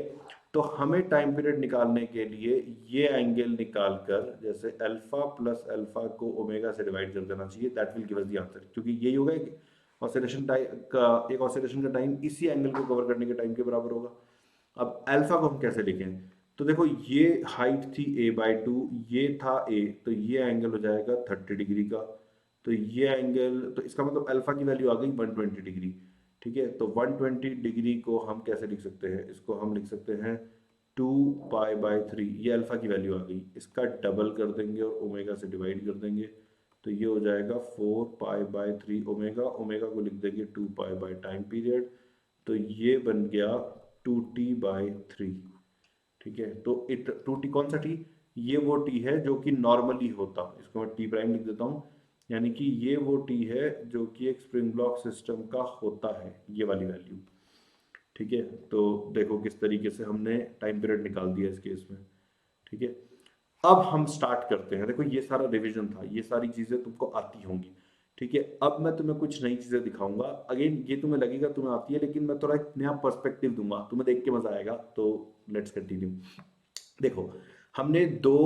तो हमें टाइम पीरियड निकालने के लिए ये एंगल निकाल कर, जैसे अल्फा प्लस अल्फा को ओमेगा से डिवाइड कर देना चाहिए, that will give us the answer, क्योंकि यही होगा कि ऑसिलेशन टाइम का, एक ऑसिलेशन का टाइम इसी एंगल को कवर करने के टाइम के बराबर होगा। अब अल्फा को हम कैसे लिखें, तो देखो ये हाइट थी a/2, ये था a, तो ये एंगल हो जाएगा 30 डिग्री का। तो ये एंगल, तो इसका मतलब अल्फा की वैल्यू आ गई 120 डिग्री। ठीक है, तो 120 डिग्री को हम कैसे लिख सकते हैं, इसको हम लिख सकते हैं 2π/3, ये अल्फा की वैल्यू आ गई, इसका डबल कर देंगे और ओमेगा से डिवाइड कर देंगे, तो ये हो जाएगा 4π/3 ओमेगा। ओमेगा को लिख देंगे 2π बाई टाइम पीरियड, तो ये बन गया 2t/3। ठीक है, तो 2t कौन सा टी, ये वो टी है जो कि नॉर्मली होता, इसको मैं टी प्राइम लिख देता हूँ, यानी कि ये वो टी है जो कि एक स्प्रिंग ब्लॉक सिस्टम का होता है, ये वाली वैल्यू। ठीक है, तो देखो किस तरीके से हमने टाइम पीरियड निकाल दिया इस केस में। ठीक है, अब हम स्टार्ट करते हैं। देखो ये सारा रिवीजन था, ये सारी चीजें तुमको आती होंगी। ठीक है, अब मैं तुम्हें कुछ नई चीजें दिखाऊंगा। अगेन ये तुम्हें लगेगा तुम्हें आती है, लेकिन मैं थोड़ा एक नया पर्सपेक्टिव दूंगा, तुम्हें देख के मजा आएगा। तो लेट्स कंटिन्यू। देखो, हमने दो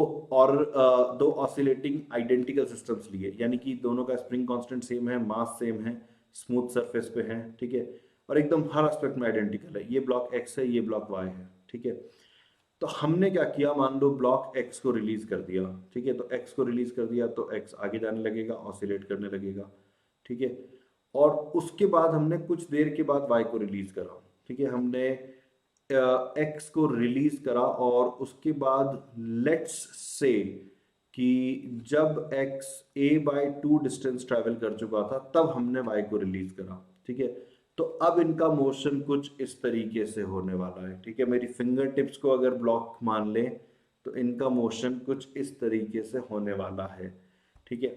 ऑसिलेटिंग आइडेंटिकल सिस्टम्स लिए, यानी कि दोनों का स्प्रिंग कांस्टेंट सेम है, मास सेम है, स्मूथ सरफेस पे है। ठीक है, और एकदम हर एस्पेक्ट में आइडेंटिकल है। ये ब्लॉक एक्स है, ये ब्लॉक वाई है। ठीक है, तो हमने क्या किया, मान लो ब्लॉक एक्स को रिलीज कर दिया। ठीक है, तो एक्स को रिलीज कर दिया तो एक्स आगे जाने लगेगा, ऑसिलेट करने लगेगा। ठीक है, और उसके बाद हमने कुछ देर के बाद वाई को रिलीज करा। ठीक है, हमने एक्स को रिलीज करा और उसके बाद लेट्स से कि जब एक्स a/2 डिस्टेंस ट्रेवल कर चुका था तब हमने वाई को रिलीज करा। ठीक है, तो अब इनका मोशन कुछ इस तरीके से होने वाला है। ठीक है, मेरी फिंगर टिप्स को अगर ब्लॉक मान लें तो इनका मोशन कुछ इस तरीके से होने वाला है। ठीक है,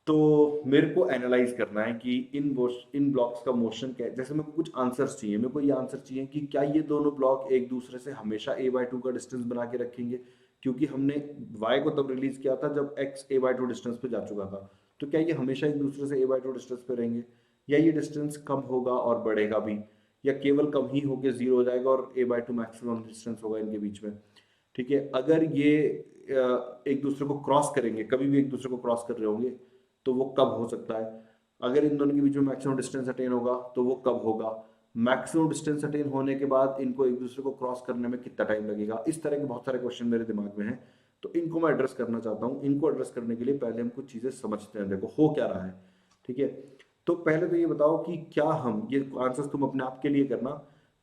तो मेरे को एनालाइज करना है कि इन ब्लॉक्स का मोशन क्या है। जैसे मेरे को कुछ आंसर्स चाहिए, मेरे को ये आंसर चाहिए कि क्या ये दोनों ब्लॉक एक दूसरे से हमेशा a/2 का डिस्टेंस बना के रखेंगे, क्योंकि हमने y को तब रिलीज किया था जब x a/2 डिस्टेंस पे जा चुका था। तो क्या ये हमेशा एक दूसरे से a/2 डिस्टेंस पे रहेंगे, या ये डिस्टेंस कम होगा और बढ़ेगा भी, या केवल कम ही होके जीरो हो जाएगा और a/2 मैक्सिमम डिस्टेंस होगा इनके बीच में। ठीक है, अगर ये एक दूसरे को क्रॉस करेंगे, कभी भी एक दूसरे को क्रॉस कर रहे होंगे, तो वो कब हो सकता है। अगर इन दोनों के बीच में मैक्सिमम डिस्टेंस अटेन होगा तो वो कब होगा। मैक्सिमम डिस्टेंस अटेन होने के बाद इनको एक दूसरे को क्रॉस करने में कितना टाइम लगेगा। इस तरह के बहुत सारे क्वेश्चन मेरे दिमाग में हैं, तो इनको मैं एड्रेस करना चाहता हूँ। इनको एड्रेस करने के लिए पहले हम कुछ चीजें समझते हैं, देखो हो क्या रहा है। ठीक है, तो पहले तो ये बताओ कि क्या हम, ये आंसर्स तुम अपने आप के लिए करना,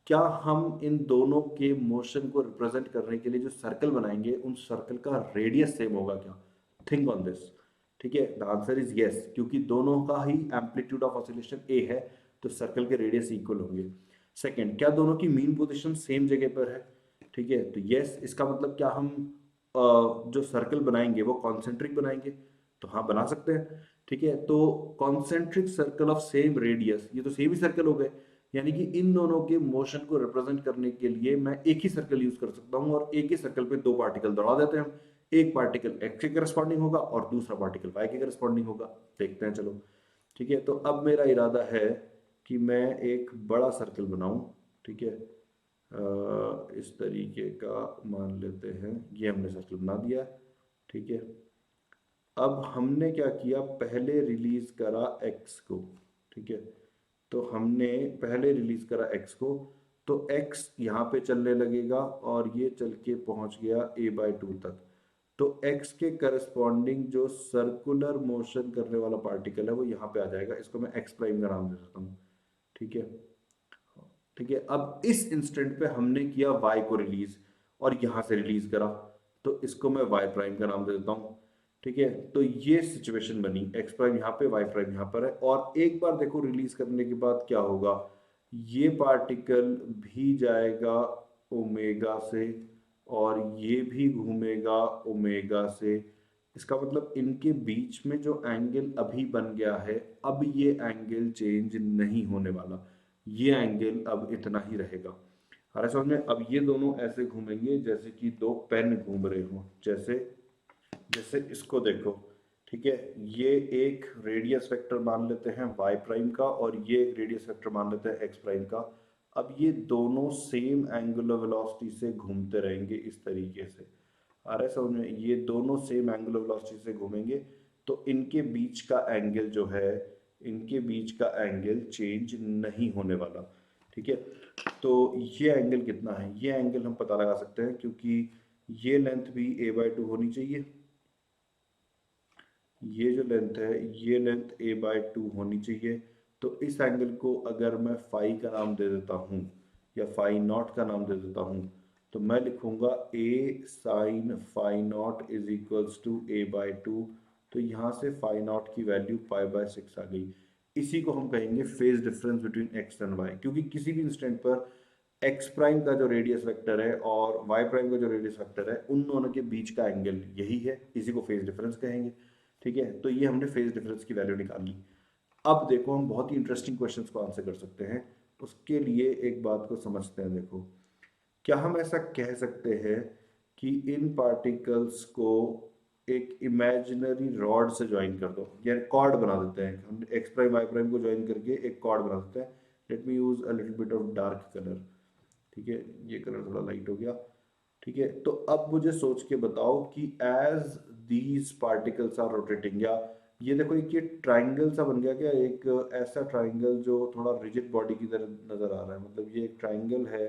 क्या हम इन दोनों के मोशन को रिप्रेजेंट करने के लिए जो सर्कल बनाएंगे उन सर्कल का रेडियस सेम होगा क्या। Think on this. ठीक है, द आंसर इज यस, क्योंकि दोनों का ही एम्पलीट्यूड ऑफ ऑसिलेशन ए है, तो सर्कल के रेडियस इक्वल होंगे। सेकंड, क्या दोनों की मीन पोजीशन सेम जगह पर है। ठीक है, तो यस, इसका मतलब क्या हम जो सर्कल बनाएंगे वो कॉन्सेंट्रिक बनाएंगे, तो हाँ बना सकते हैं। ठीक है, तो concentric circle of same radius, ये तो सेम ही सर्कल हो गए, यानी कि इन दोनों के मोशन को रिप्रेजेंट करने के लिए मैं एक ही सर्कल यूज कर सकता हूँ, और एक ही सर्कल पे दो पार्टिकल दौड़ा देते हैं हम। एक पार्टिकल एक्स के करस्पॉन्डिंग होगा और दूसरा पार्टिकल वाई के करस्पॉन्डिंग होगा। देखते हैं चलो। ठीक है, तो अब मेरा इरादा है कि मैं एक बड़ा सर्कल बनाऊं। ठीक है, इस तरीके का मान लेते हैं, ये हमने सर्कल बना दिया। ठीक है, अब हमने क्या किया, पहले रिलीज करा एक्स को। ठीक है, तो हमने पहले रिलीज करा एक्स को, तो एक्स यहाँ पे चलने लगेगा और ये चल के पहुंच गया a/2 तक। तो x के करस्पॉन्डिंग जो सर्कुलर मोशन करने वाला पार्टिकल है वो यहाँ पे आ जाएगा, इसको मैं x प्राइम का नाम दे देता हूँ। ठीक है, ठीक है, अब इस इंस्टेंट पे हमने किया y को रिलीज और यहाँ से रिलीज करा, तो इसको मैं y प्राइम का नाम दे देता हूँ। ठीक है, तो ये सिचुएशन बनी, x प्राइम यहाँ पे, y प्राइम यहाँ पर है, और एक बार देखो रिलीज करने के बाद क्या होगा, ये पार्टिकल भी जाएगा ओमेगा से और ये भी घूमेगा ओमेगा से। इसका मतलब इनके बीच में जो एंगल अभी बन गया है, अब ये एंगल चेंज नहीं होने वाला, ये एंगल अब इतना ही रहेगा। हमारे समझ में, अब ये दोनों ऐसे घूमेंगे जैसे कि दो पेन घूम रहे हो, जैसे जैसे इसको देखो। ठीक है, ये एक रेडियस वेक्टर मान लेते हैं y प्राइम का, और ये एक रेडियस वेक्टर मान लेते हैं x प्राइम का। अब ये दोनों सेम एंगुलर वेलोसिटी से घूमते रहेंगे इस तरीके से। आ रहा है समझ में, ये दोनों सेम एंगुलर वेलोसिटी से घूमेंगे, तो इनके बीच का एंगल जो है, इनके बीच का एंगल चेंज नहीं होने वाला। ठीक है, तो ये एंगल कितना है, ये एंगल हम पता लगा सकते हैं, क्योंकि ये लेंथ भी a/2 होनी चाहिए, ये जो लेंथ है ये लेंथ a/2 होनी चाहिए। तो इस एंगल को अगर मैं फाई का नाम दे देता हूँ या फाई नॉट का नाम दे देता हूँ, तो मैं लिखूंगा a sine phi not is equals to a/2। तो यहाँ से फाई नॉट की वैल्यू π/6 आ गई। इसी को हम कहेंगे phase difference between x and y, क्योंकि किसी भी इंस्टेंट पर x प्राइम का जो रेडियस वेक्टर है और y प्राइम का जो रेडियस वेक्टर है, उन दोनों के बीच का एंगल यही है, इसी को फेज डिफरेंस कहेंगे। ठीक है, तो ये हमने फेज डिफरेंस की वैल्यू निकाल ली। अब देखो हम बहुत ही इंटरेस्टिंग क्वेश्चंस को आंसर कर सकते हैं। उसके लिए एक बात को समझते हैं। देखो, क्या हम ऐसा कह सकते हैं कि इन पार्टिकल्स को एक इमेजिनरी रॉड से ज्वाइन कर दो, या कॉर्ड बना देते हैं, हम एक्स प्राइम वाई प्राइम को ज्वाइन करके एक कॉर्ड बना देते हैं। Let me use a little bit of dark colour. ठीक है, ये कलर थोड़ा लाइट हो गया। ठीक है, तो अब मुझे सोच के बताओ कि as these particles are rotating, या ये देखो एक ये ट्राइंगल सा बन गया क्या, एक ऐसा ट्राइंगल जो थोड़ा रिजिड बॉडी की तरह नजर आ रहा है, मतलब ये एक ट्राइंगल है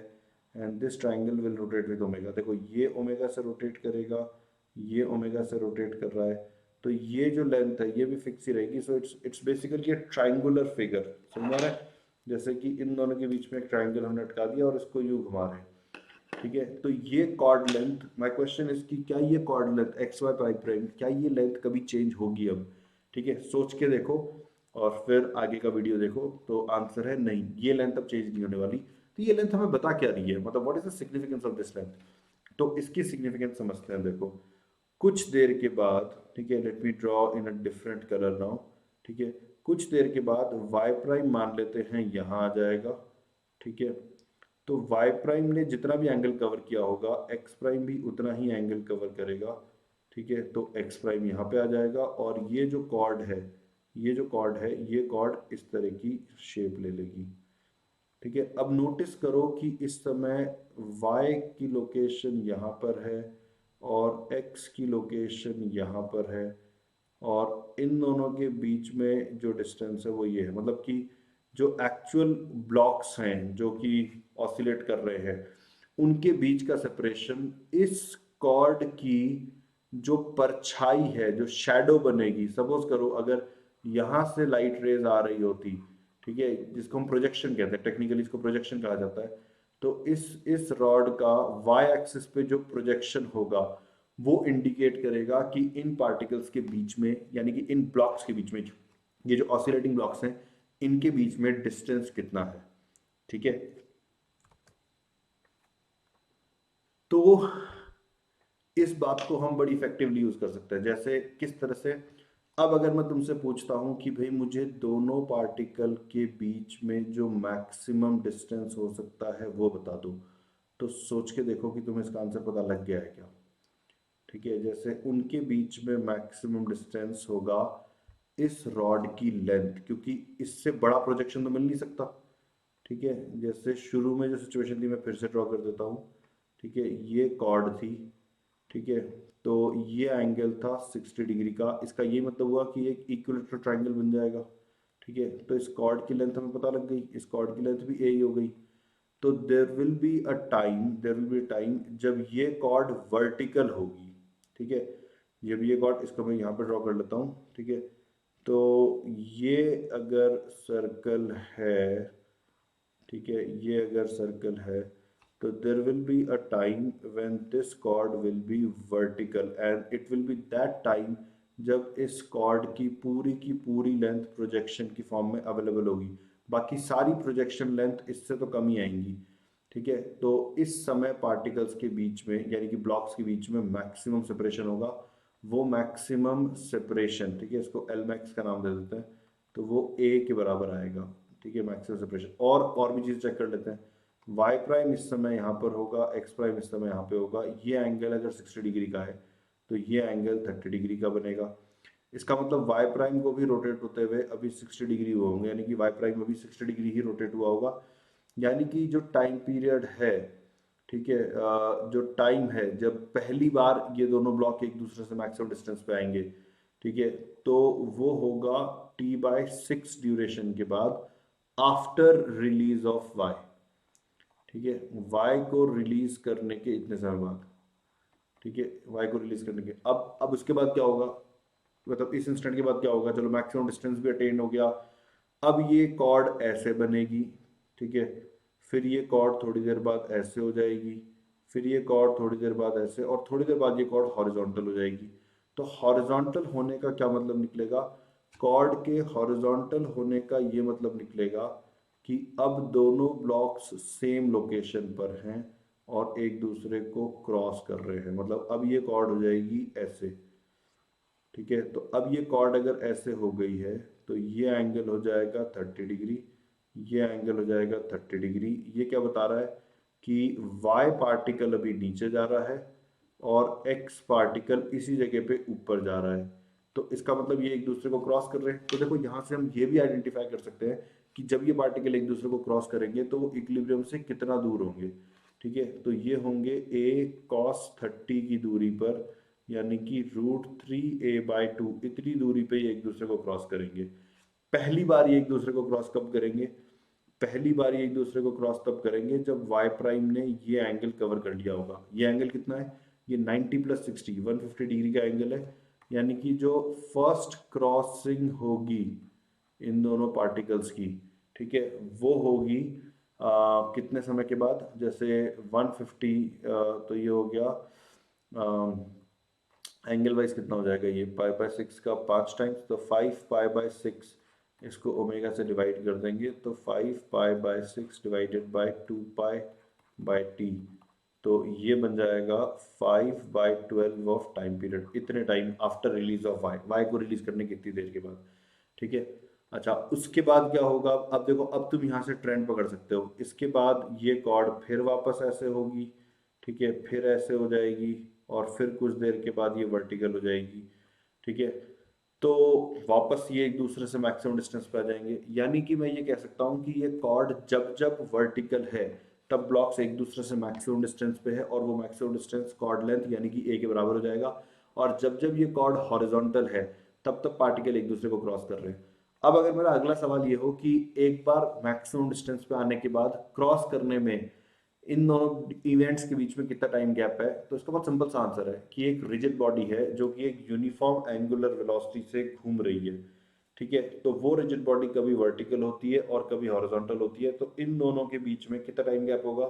and this triangle will rotate with omega. देखो ये ओमेगा से रोटेट करेगा, ये ओमेगा से रोटेट कर रहा है, तो ये जो लेंथ है ये भी फिक्स ही रहेगी। So it's basically a triangular figure, समझ आ रहा है, जैसे कि इन दोनों के बीच में एक ट्राइंगल हमने अटका दिया और इसको यूं घुमा रहे हैं। ठीक है, तो ये chord length, my question is कि क्या ये chord length X Y prime prime, क्या ये लेंथ कभी चेंज होगी अब? ठीक है, सोच के देखो और फिर आगे का वीडियो देखो, तो आंसर है नहीं, ये लेंथ अब चेंज नहीं होने वाली। तो ये लेंथ हमें बता क्या रही है, मतलब what is the significance of this length? तो इसकी सिग्निफिकेंस समझते हैं। देखो, कुछ देर के बाद, ठीक है, let me draw in a different colour now. ठीक है, कुछ देर के बाद y प्राइम मान लेते हैं यहाँ आ जाएगा। ठीक है, तो y प्राइम ने जितना भी एंगल कवर किया होगा x प्राइम भी उतना ही एंगल कवर करेगा। ठीक है, तो x प्राइम यहाँ पे आ जाएगा, और ये जो कॉर्ड है, ये जो कॉर्ड है, ये कॉर्ड इस तरह की शेप ले लेगी। ठीक है, अब नोटिस करो कि इस समय y की लोकेशन यहाँ पर है और x की लोकेशन यहाँ पर है, और इन दोनों के बीच में जो डिस्टेंस है वो ये है, मतलब कि जो एक्चुअल ब्लॉक्स हैं जो कि ऑसिलेट कर रहे हैं, उनके बीच का सेपरेशन इस कॉर्ड की जो परछाई है, जो शैडो बनेगी, सपोज करो अगर यहाँ से लाइट रेज आ रही होती, ठीक है, जिसको हम प्रोजेक्शन कहते हैं, टेक्निकली इसको प्रोजेक्शन कहा जाता है, तो इस रॉड का वाई एक्सिस पे जो प्रोजेक्शन होगा वो इंडिकेट करेगा कि इन पार्टिकल्स के बीच में, यानी कि इन ब्लॉक्स के बीच में, ये जो ऑसिलेटिंग ब्लॉक्स हैं, इनके बीच में डिस्टेंस कितना है। ठीक है, तो इस बात को हम बड़ी इफेक्टिवली यूज कर सकते हैं। जैसे किस तरह से, अब अगर मैं तुमसे पूछता हूं कि भाई मुझे दोनों पार्टिकल के बीच में जो मैक्सिमम डिस्टेंस हो सकता है वो बता दो, तो सोच के देखो कि तुम्हें इसका आंसर पता लग गया है क्या। ठीक है, जैसे उनके बीच में मैक्सिमम डिस्टेंस होगा इस रॉड की लेंथ, क्योंकि इससे बड़ा प्रोजेक्शन तो मिल नहीं सकता। ठीक है, जैसे शुरू में जो सिचुएशन थी मैं फिर से ड्रॉ कर देता हूँ। ठीक है, ये कॉर्ड थी। ठीक है, तो ये एंगल था 60 डिग्री का, इसका ये मतलब हुआ कि एक इक्विलेटरल ट्रायंगल बन जाएगा। ठीक है, तो इस कॉर्ड की लेंथ हमें पता लग गई, इस कॉर्ड की लेंथ भी ए ही हो गई। तो there will be a time जब ये कॉर्ड वर्टिकल होगी। ठीक है, जब ये कॉर्ड, इसको मैं यहाँ पे ड्रॉ कर लेता हूँ। ठीक है, तो ये अगर सर्कल है, ठीक है, ये अगर सर्कल है, तो there will be a time when this cord will be vertical and it will be that time जब इस कॉर्ड की पूरी लेंथ प्रोजेक्शन की फॉर्म में अवेलेबल होगी। बाकी सारी प्रोजेक्शन लेंथ इससे तो कम ही आएंगी। ठीक है, तो इस समय पार्टिकल्स के बीच में यानी कि ब्लॉक्स के बीच में मैक्सिमम सेपरेशन होगा। वो मैक्सिमम सेपरेशन, ठीक है, इसको एल मैक्स का नाम दे देते हैं, तो वो ए के बराबर आएगा। ठीक है, मैक्सिमम सेपरेशन। और भी चीज़ चेक कर लेते हैं। वाई प्राइम इस समय यहाँ पर होगा, एक्स प्राइम इस समय यहाँ पे होगा। ये एंगल अगर 60 डिग्री का है तो ये एंगल 30 डिग्री का बनेगा। इसका मतलब वाई प्राइम को भी रोटेट होते हुए अभी 60 डिग्री हुए होंगे, यानी कि वाई प्राइम अभी 60 डिग्री ही रोटेट हुआ होगा। यानी कि जो टाइम पीरियड है, ठीक है, जो टाइम है जब पहली बार ये दोनों ब्लॉक एक दूसरे से मैक्सिमम डिस्टेंस पे आएंगे, ठीक है, तो वो होगा t/6 ड्यूरेशन के बाद आफ्टर रिलीज ऑफ y। ठीक है, y को रिलीज करने के इतने समय बाद। ठीक है, y को रिलीज करने के अब उसके बाद क्या होगा, मतलब इस इंस्टेंट के बाद क्या होगा। चलो मैक्सिमम डिस्टेंस भी अटेन हो गया। अब ये कॉर्ड ऐसे बनेगी। ठीक है, फिर ये कॉर्ड थोड़ी देर बाद ऐसे हो जाएगी, फिर ये कॉर्ड थोड़ी देर बाद ऐसे, और थोड़ी देर बाद ये कॉर्ड हॉरिजॉन्टल हो जाएगी। तो हॉरिजॉन्टल होने का क्या मतलब निकलेगा, कॉर्ड के हॉरिजॉन्टल होने का ये मतलब निकलेगा कि अब दोनों ब्लॉक्स सेम लोकेशन पर हैं और एक दूसरे को क्रॉस कर रहे हैं। मतलब अब ये कॉर्ड हो जाएगी ऐसे। ठीक है, तो अब ये कॉर्ड अगर ऐसे हो गई है तो ये एंगल हो जाएगा 30 डिग्री, ये एंगल हो जाएगा 30 डिग्री। ये क्या बता रहा है कि y पार्टिकल अभी नीचे जा रहा है और x पार्टिकल इसी जगह पे ऊपर जा रहा है। तो इसका मतलब ये एक दूसरे को क्रॉस कर रहे हैं। तो देखो यहाँ से हम ये भी आइडेंटिफाई कर सकते हैं कि जब ये पार्टिकल एक दूसरे को क्रॉस करेंगे तो वो इक्विलिब्रियम से कितना दूर होंगे। ठीक है, तो ये होंगे a cos 30 की दूरी पर, यानी कि √3a/2 इतनी दूरी पे ये एक दूसरे को क्रॉस करेंगे। पहली बार ये एक दूसरे को क्रॉस कब करेंगे, पहली बार ये एक दूसरे को क्रॉस तब करेंगे जब y प्राइम ने ये एंगल कवर कर लिया होगा। ये एंगल कितना है, ये 90 + 60 150 डिग्री का एंगल है। यानी कि जो फर्स्ट क्रॉसिंग होगी इन दोनों पार्टिकल्स की, ठीक है, वो होगी कितने समय के बाद, जैसे 150, तो ये हो गया एंगल वाइज कितना हो जाएगा, ये π/6 का 5 टाइम्स, तो 5π/6 इसको ओमेगा से डिवाइड कर देंगे तो 5π/6 डिवाइडेड बाय 2π/t, तो ये बन जाएगा 5/12 ऑफ टाइम पीरियड। इतने time after release of y को रिलीज करने की इतनी देर के बाद। ठीक है, अच्छा उसके बाद क्या होगा, अब देखो, अब तुम यहाँ से ट्रेंड पकड़ सकते हो। इसके बाद ये कॉर्ड फिर वापस ऐसे होगी, ठीक है, फिर ऐसे हो जाएगी और फिर कुछ देर के बाद ये वर्टिकल हो जाएगी। ठीक है, तो वापस ये एक दूसरे से मैक्सिमम डिस्टेंस पे आ जाएंगे। यानी कि मैं ये कह सकता हूँ कि ये कॉर्ड जब जब वर्टिकल है तब ब्लॉक्स एक दूसरे से मैक्सिमम डिस्टेंस पे है और वो मैक्सिमम डिस्टेंस कॉर्ड लेंथ यानी कि ए के बराबर हो जाएगा। और जब जब ये कॉर्ड हॉरिजॉन्टल है तब तब पार्टिकल एक दूसरे को क्रॉस कर रहे हैं। अब अगर मेरा अगला सवाल ये हो कि एक बार मैक्सिमम डिस्टेंस पे आने के बाद क्रॉस करने में इन दोनों इवेंट्स के बीच में कितना टाइम गैप है, तो इसका बहुत सिंपल सा आंसर है कि एक रिजिड बॉडी है जो कि एक यूनिफॉर्म एंगुलर वेलोसिटी से घूम रही है। ठीक है, तो वो रिजिड बॉडी कभी वर्टिकल होती है और कभी हॉरिजॉन्टल होती है। तो इन दोनों के बीच में कितना टाइम गैप होगा,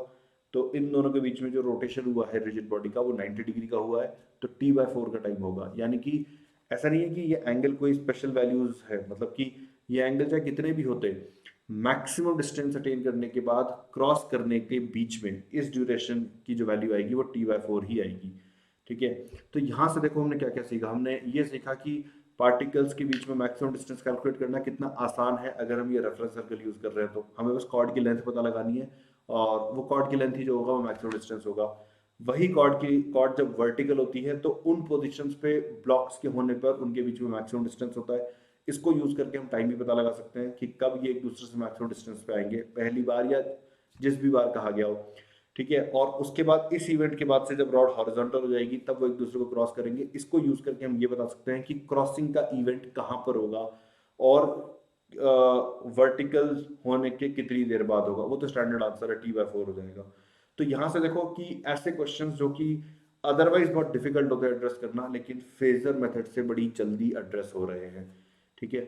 तो इन दोनों के बीच में जो रोटेशन हुआ है रिजिड बॉडी का वो 90 डिग्री का हुआ है, तो t/4 का टाइम होगा। यानी कि ऐसा नहीं है कि ये एंगल कोई स्पेशल वैल्यूज है, मतलब कि ये एंगल चाहे कितने भी होते, मैक्सिमम डिस्टेंस अटेन करने के बाद क्रॉस करने के बीच में इस ड्यूरेशन की जो वैल्यू आएगी वो t/4 ही आएगी। ठीक है। तो यहाँ से देखो हमने क्या क्या सीखा, हमने ये सीखा कि पार्टिकल्स के बीच में मैक्सिमम डिस्टेंस कैलकुलेट करना कितना आसान है अगर हम ये रेफरेंस सर्कल यूज कर रहे हैं। तो हमें बस कॉर्ड की लेंथ पता लगानी है और वो कॉर्ड की लेंथ ही जो होगा वो मैक्सिमम डिस्टेंस होगा। वही कॉर्ड जब वर्टिकल होती है तो उन पोजीशंस पे ब्लॉक्स के होने पर उनके बीच में मैक्सिमम डिस्टेंस होता है। इसको यूज करके हम टाइम भी पता लगा सकते हैं कि कब ये एक दूसरे से मैक्सिमम डिस्टेंस पे आएंगे, पहली बार या जिस भी बार कहा गया हो। ठीक है। और उसके बाद इस इवेंट के बाद से जब रॉड हॉरिजॉन्टल हो जाएगी तब वो एक दूसरे को क्रॉस करेंगे। इसको यूज करके हम ये बता सकते हैं कि क्रॉसिंग का इवेंट कहां पर होगा और वर्टिकल होने के कितनी देर बाद होगा। वो तो स्टैंडर्ड आंसर है, T/4 हो जाएगा। तो यहां से देखो कि ऐसे क्वेश्चंस जो कि अदरवाइज बहुत डिफिकल्ट होते हैं एड्रेस करना, लेकिन फेजर मेथड से बड़ी जल्दी एड्रेस हो रहे हैं। ठीक है।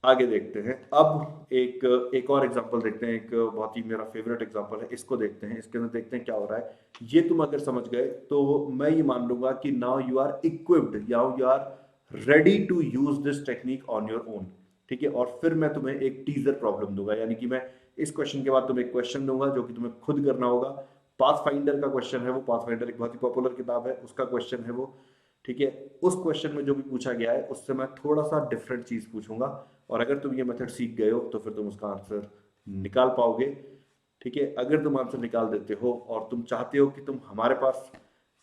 आगे देखते हैं। अब एक और एग्जांपल देखते हैं, एक बहुत ही मेरा फेवरेट एग्जांपल है, इसको देखते हैं। इसके अंदर देखते हैं क्या हो रहा है। ये तुम अगर समझ गए तो मैं ये मान लूंगा कि नाउ यू आर इक्विप्ड या you are ready to use this technique on your own. ठीक है। और फिर मैं तुम्हें एक टीजर प्रॉब्लम दूंगा, यानी कि मैं इस क्वेश्चन के बाद तुम्हें एक क्वेश्चन दूंगा जो कि तुम्हें खुद करना होगा। पाथफाइंडर का क्वेश्चन है वो, पाथफाइंडर एक बहुत ही पॉपुलर किताब है, उसका क्वेश्चन है वो। ठीक है। उस क्वेश्चन में जो भी पूछा गया है उससे मैं थोड़ा सा डिफरेंट चीज पूछूंगा, और अगर तुम ये मेथड सीख गए हो तो फिर तुम उसका आंसर निकाल पाओगे। ठीक है। अगर तुम आंसर निकाल देते हो और तुम चाहते हो कि तुम हमारे पास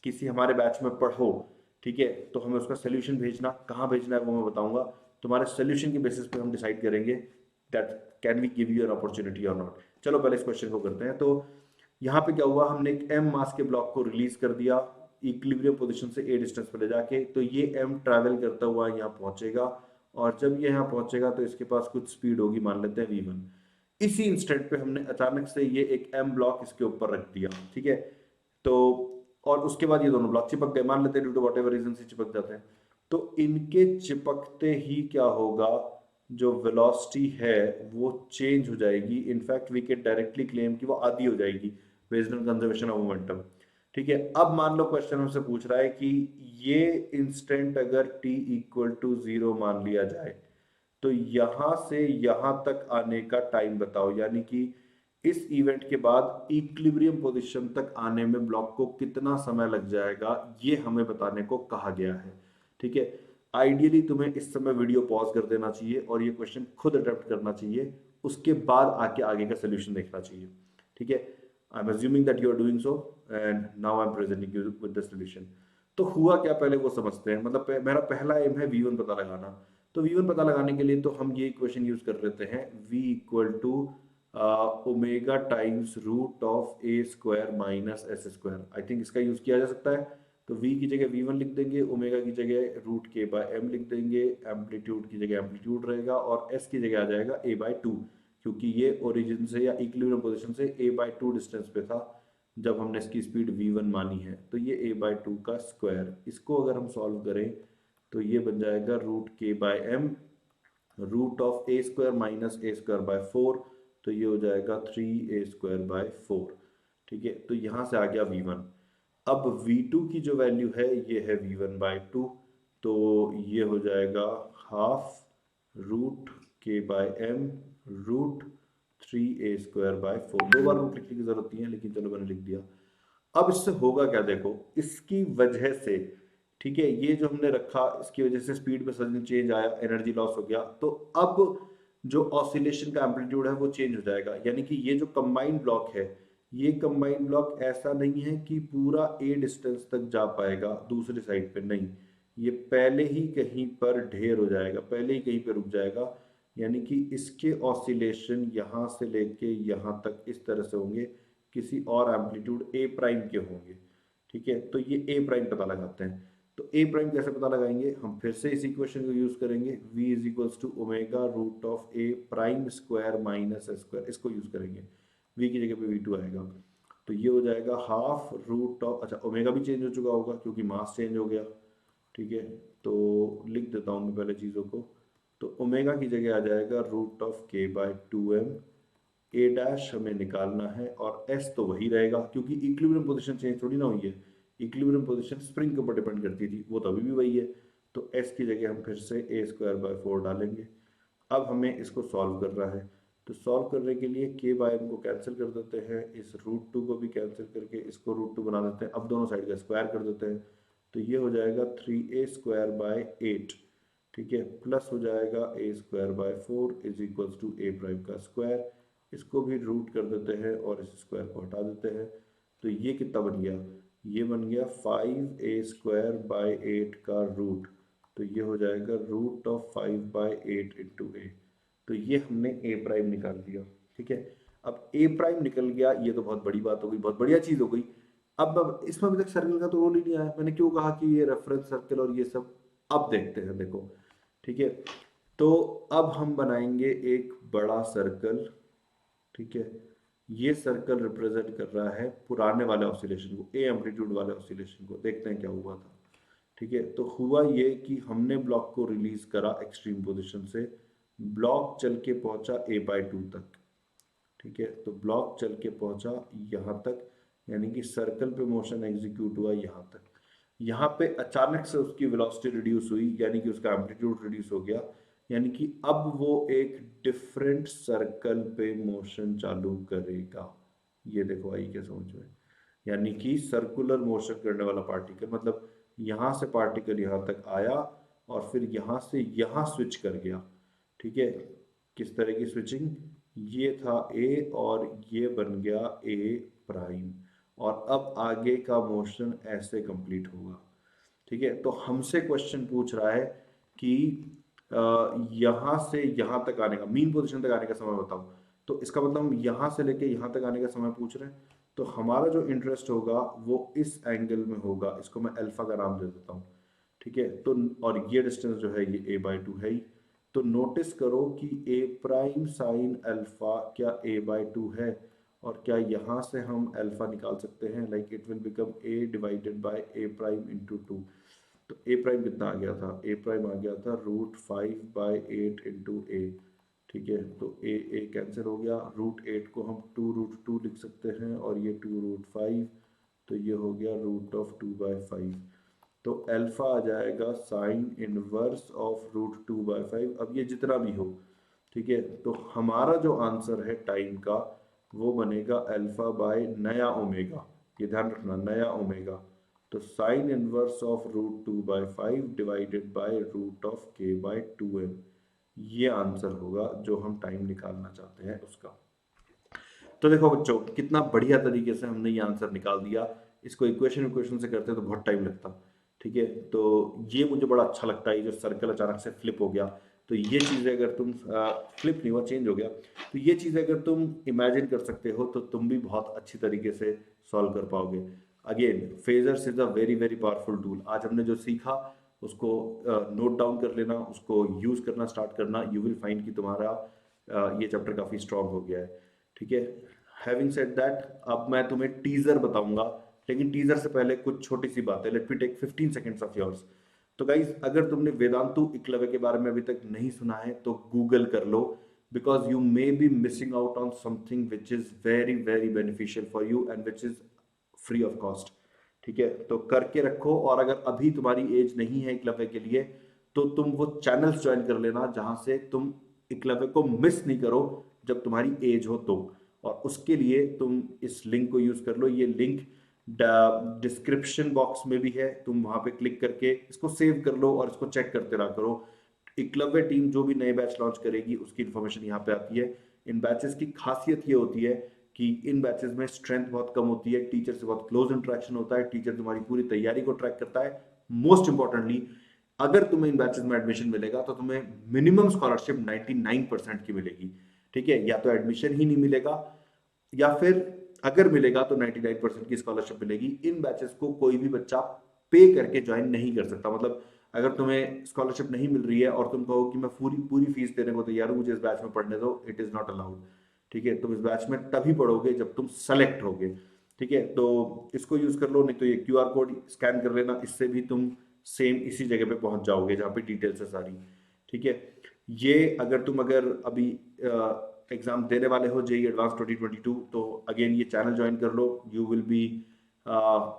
किसी हमारे बैच में पढ़ो, ठीक है, तो हमें उसका सोल्यूशन भेजना, कहाँ भेजना है वो मैं बताऊंगा। तुम्हारे सोल्यूशन के बेसिस पे हम डिसाइड करेंगे that can we give you an opportunity और नॉट। चलो पहले इस क्वेश्चन को करते हैं। तो यहाँ पे क्या हुआ, हमने एक m मास के ब्लॉक को रिलीज कर दिया इक्विलिब्रियम पोजीशन से a डिस्टेंस पे ले जाके। तो ये m ट्रैवल करता हुआ यहाँ पहुंचेगा, और जब ये यहाँ पहुंचेगा तो इसके पास कुछ स्पीड होगी, मान लेते हैं v1। इसी इंस्टेंट पे हमने अचानक से ये एक m ब्लॉक इसके ऊपर रख दिया। ठीक है। तो और उसके बाद ये दोनों ब्लॉक चिपक गए, मान लेते हैं due to whatever reason से चिपक जाते हैं। तो इनके चिपकते ही क्या होगा, जो वेलोसिटी है वो चेंज हो जाएगी। In fact we can directly claim कि वो आधी हो जाएगी based on conservation of momentum. ठीक है। अब मान लो क्वेश्चन हमसे पूछ रहा है कि ये इंस्टेंट अगर t=0 मान लिया जाए तो यहां से यहां तक आने का टाइम बताओ, यानी कि इस इवेंट के बाद इक्विलिब्रियम पोजीशन तक आने में ब्लॉक को कितना समय लग जाएगा, ये हमें बताने को कहा गया है। ठीक है। आइडियली तुम्हें इस समय वीडियो पॉज कर देना चाहिए और ये क्वेश्चन खुद अटेम्प्ट करना चाहिए, उसके बाद आके आगे का सोल्यूशन देखना चाहिए। ठीक है। I am assuming that you are doing so and now I am presenting you with the solution. तो हुआ क्या पहले वो समझते हैं। मतलब मेरा पहला एम है v1 पता लगाना। तो v1 पता लगाने के लिए तो हम ये इक्वेशन यूज कर लेते हैं, v equal to omega times root of A square minus S square. I think इसका यूज किया जा सकता है। तो v की जगह v1 लिख देंगे, ओमेगा की जगह रूट के बाय एम लिख देंगे, एम्पलीट्यूड की जगह एम्पलीट्यूड रहेगा और s की जगह आ जाएगा a/2, क्योंकि ये ओरिजिन से या इक्विलिब्रियम पोजीशन से a/2 डिस्टेंस पे था जब हमने इसकी स्पीड v1 मानी है। तो ये a/2 का स्क्वायर, इसको अगर हम सॉल्व करें तो ये बन जाएगा रूट के by M root of A square minus A square by 4। तो ये हो जाएगा 3a² बाय 4। ठीक है। तो यहां से आ गया v1। अब v2 की जो वैल्यू है ये है v1/2। तो ये हो जाएगा हाफ रूट के by M root 3a² by 4। दो बार रूट लिखने की जरूरत नहीं है, लेकिन चलो मैंने लिख दिया। अब इससे होगा क्या, देखो इसकी वजह से, ठीक है, ये जो हमने रखा इसकी वजह से स्पीड में सडन चेंज आया, एनर्जी लॉस हो गया। तो अब जो ऑसिलेशन का एम्पलीट्यूड है वो चेंज हो जाएगा, यानी कि ये जो कंबाइंड ब्लॉक है, ये कंबाइंड ब्लॉक ऐसा नहीं है कि पूरा ए डिस्टेंस तक जा पाएगा दूसरी साइड पे, नहीं, ये पहले ही कहीं पर ढेर हो जाएगा, पहले ही कहीं पे रुक जाएगा। यानी कि इसके ऑसिलेशन यहाँ से लेके यहाँ तक इस तरह से होंगे, किसी और एम्पलीट्यूड ए प्राइम के होंगे। ठीक है। तो ये ए प्राइम पता लगाते हैं। तो ए प्राइम कैसे पता लगाएंगे, हम फिर से इस इक्वेशन को यूज करेंगे, v is equals to omega root of A prime square minus S square, इसको यूज करेंगे। v की जगह पे v2 आएगा। तो ये हो जाएगा हाफ रूट ऑफ, अच्छा ओमेगा भी चेंज हो चुका होगा क्योंकि मास चेंज हो गया। ठीक है। तो लिख देता हूँ मैं पहले चीज़ों को। तो ओमेगा की जगह आ जाएगा root of k/2m। A dash हमें निकालना है और एस तो वही रहेगा क्योंकि इक्विलिब्रियम पोजीशन चेंज थोड़ी ना हुई है, इक्विलिब्रियम पोजीशन स्प्रिंग के ऊपर डिपेंड करती थी, वो तो अभी भी वही है। तो एस की जगह हम फिर से a² बाय 4 डालेंगे। अब हमें इसको सॉल्व करना है। तो सॉल्व करने के लिए k/m को कैंसिल कर देते हैं, इस √2 को भी कैंसिल करके इसको √2 बना देते हैं। अब दोनों साइड का स्क्वायर कर देते हैं। तो ये हो जाएगा 3a² / 8, ठीक है, प्लस हो जाएगा a² / 4 is equals to a prime का स्क्वायर। इसको भी रूट कर देते हैं और इस स्क्वायर को हटा देते हैं। तो ये कितना बन गया, ये बन गया 5a² / 8 का रूट। तो ये हो जाएगा रूट ऑफ 5/8 इंटू ए। तो ये हमने ए प्राइम निकाल दिया, ठीक है। अब ए प्राइम निकल गया, ये तो बहुत बड़ी बात हो गई, बहुत बढ़िया चीज हो गई। अब इसमें अभी तक सर्कल का तो रोल ही नहीं आया। मैंने क्यों कहा कि ये रेफरेंस सर्कल और ये सब, अब देखते हैं, देखो, ठीक है। तो अब हम बनाएंगे एक बड़ा सर्कल, ठीक है। ये सर्कल रिप्रेजेंट कर रहा है पुराने वाले ऑसिलेशन को, ए एम्पलीट्यूड वाले ऑसिलेशन को। देखते हैं क्या हुआ था, ठीक है। तो हुआ ये कि हमने ब्लॉक को रिलीज करा एक्सट्रीम पोजीशन से, ब्लॉक चल के पहुंचा a/2 तक, ठीक है। तो ब्लॉक चल के पहुंचा यहाँ तक, यानी कि सर्कल पे मोशन एग्जीक्यूट हुआ यहाँ तक। यहाँ पे अचानक से उसकी वेलोसिटी रिड्यूस हुई, यानी कि उसका एम्पलीट्यूड रिड्यूस हो गया, यानी कि अब वो एक डिफरेंट सर्कल पे मोशन चालू करेगा। ये देखो आई क्या समझ में, यानी कि सर्कुलर मोशन करने वाला पार्टिकल, मतलब यहाँ से पार्टिकल यहाँ तक आया और फिर यहाँ से यहाँ स्विच कर गया, ठीक है। किस तरह की स्विचिंग, ये था ए और ये बन गया ए प्राइम, और अब आगे का मोशन ऐसे कंप्लीट होगा, ठीक है। तो हमसे क्वेश्चन पूछ रहा है कि यहाँ से यहाँ तक आने का, मीन पोजीशन तक आने का समय बताओ। तो इसका मतलब हम यहाँ से लेके यहाँ तक आने का समय पूछ रहे हैं। तो हमारा जो इंटरेस्ट होगा वो इस एंगल में होगा, इसको मैं अल्फा का नाम दे देता हूँ, ठीक है। तो और ये डिस्टेंस जो है ये a/2 है ही। तो नोटिस करो कि a प्राइम साइन अल्फा क्या a/2 है, और क्या यहाँ से हम अल्फा निकाल सकते हैं, like it will become a divided by a prime into 2। तो a प्राइम कितना आ गया था, a प्राइम आ गया था √5/8 इंटू ए, ठीक है। तो a कैंसिल हो गया, √8 को हम 2√2 लिख सकते हैं, और ये 2√5, तो ये हो गया √2/5। तो अल्फा आ जाएगा साइन इनवर्स ऑफ √2/5। अब ये जितना भी हो, ठीक है। तो हमारा जो आंसर है टाइम का वो बनेगा अल्फा बाय नया ओमेगा, ये ध्यान रखना, नया ओमेगा। तो sine inverse of √2/5 divided by √k/2m, ये आंसर होगा जो हम टाइम निकालना चाहते हैं उसका। तो देखो बच्चों, कितना बढ़िया तरीके से हमने ये आंसर निकाल दिया। इसको इक्वेशन से करते तो बहुत टाइम लगता, ठीक है। तो ये मुझे बड़ा अच्छा लगता है, ये जो सर्कल अचानक से फ्लिप हो गया। तो ये चीज़ें अगर तुम फ्लिप नहीं हुआ, चेंज हो गया, तो ये चीज़ें अगर तुम इमेजिन कर सकते हो तो तुम भी बहुत अच्छी तरीके से सॉल्व कर पाओगे। Again phasors is a very very powerful tool. आज हमने जो सीखा उसको नोट डाउन कर लेना, उसको यूज़ करना स्टार्ट करना, यू विल फाइंड कि तुम्हारा ये चैप्टर काफ़ी स्ट्रांग हो गया है, ठीक है। हैविंग सेड दैट, अब मैं तुम्हें टीजर बताऊंगा, लेकिन टीजर से पहले कुछ छोटी सी बात है। Let me take 15 seconds of yours. तो गाइज, अगर तुमने वेदांतु एकलव्य के बारे में अभी तक नहीं सुना है तो गूगल कर लो, because you may be missing out on something which is very very beneficial for you and which is free of cost, ठीक है। तो करके रखो, और अगर अभी तुम्हारी एज नहीं है एकलव्य के लिए तो तुम वो चैनल्स ज्वाइन कर लेना जहां से तुम एकलव्य को मिस नहीं करो जब तुम्हारी एज हो तो। और उसके लिए तुम इस लिंक को यूज कर लो, ये लिंक डिस्क्रिप्शन बॉक्स में भी है, तुम वहां पे क्लिक करके इसको सेव कर लो और इसको चेक करते रहा करो। एकलव्य टीम जो भी नए बैच लॉन्च करेगी उसकी इन्फॉर्मेशन यहाँ पे आती है। इन बैचेस की खासियत ये होती है कि इन बैचेस में स्ट्रेंथ बहुत कम होती है, टीचर से बहुत क्लोज इंटरेक्शन होता है, टीचर तुम्हारी पूरी तैयारी को ट्रैक करता है। मोस्ट इंपॉर्टेंटली, अगर तुम्हें इन बैचेस में एडमिशन मिलेगा तो तुम्हें मिनिमम स्कॉलरशिप 99% की मिलेगी, ठीक है। या तो एडमिशन ही नहीं मिलेगा, या फिर अगर मिलेगा तो 99% की स्कॉलरशिप मिलेगी। इन बैचेस को कोई भी बच्चा पे करके ज्वाइन नहीं कर सकता। मतलब अगर तुम्हें स्कॉलरशिप नहीं मिल रही है और तुम कहो कि मैं पूरी पूरी फीस देने को तैयार हूं, मुझे इस बैच में पढ़ने दो, इट इज नॉट अलाउड, ठीक है। तुम इस बैच में तभी पढ़ोगे जब तुम सेलेक्ट होगे, ठीक है। तो इसको यूज कर लो, नहीं तो ये QR कोड स्कैन कर लेना, इससे भी तुम सेम इसी जगह पे पहुंच जाओगे जहाँ पे डिटेल्स है सारी, ठीक है। ये अगर अभी एग्जाम देने वाले हो जेईई एडवांस 2022, तो अगेन ये चैनल ज्वाइन कर लो, you will be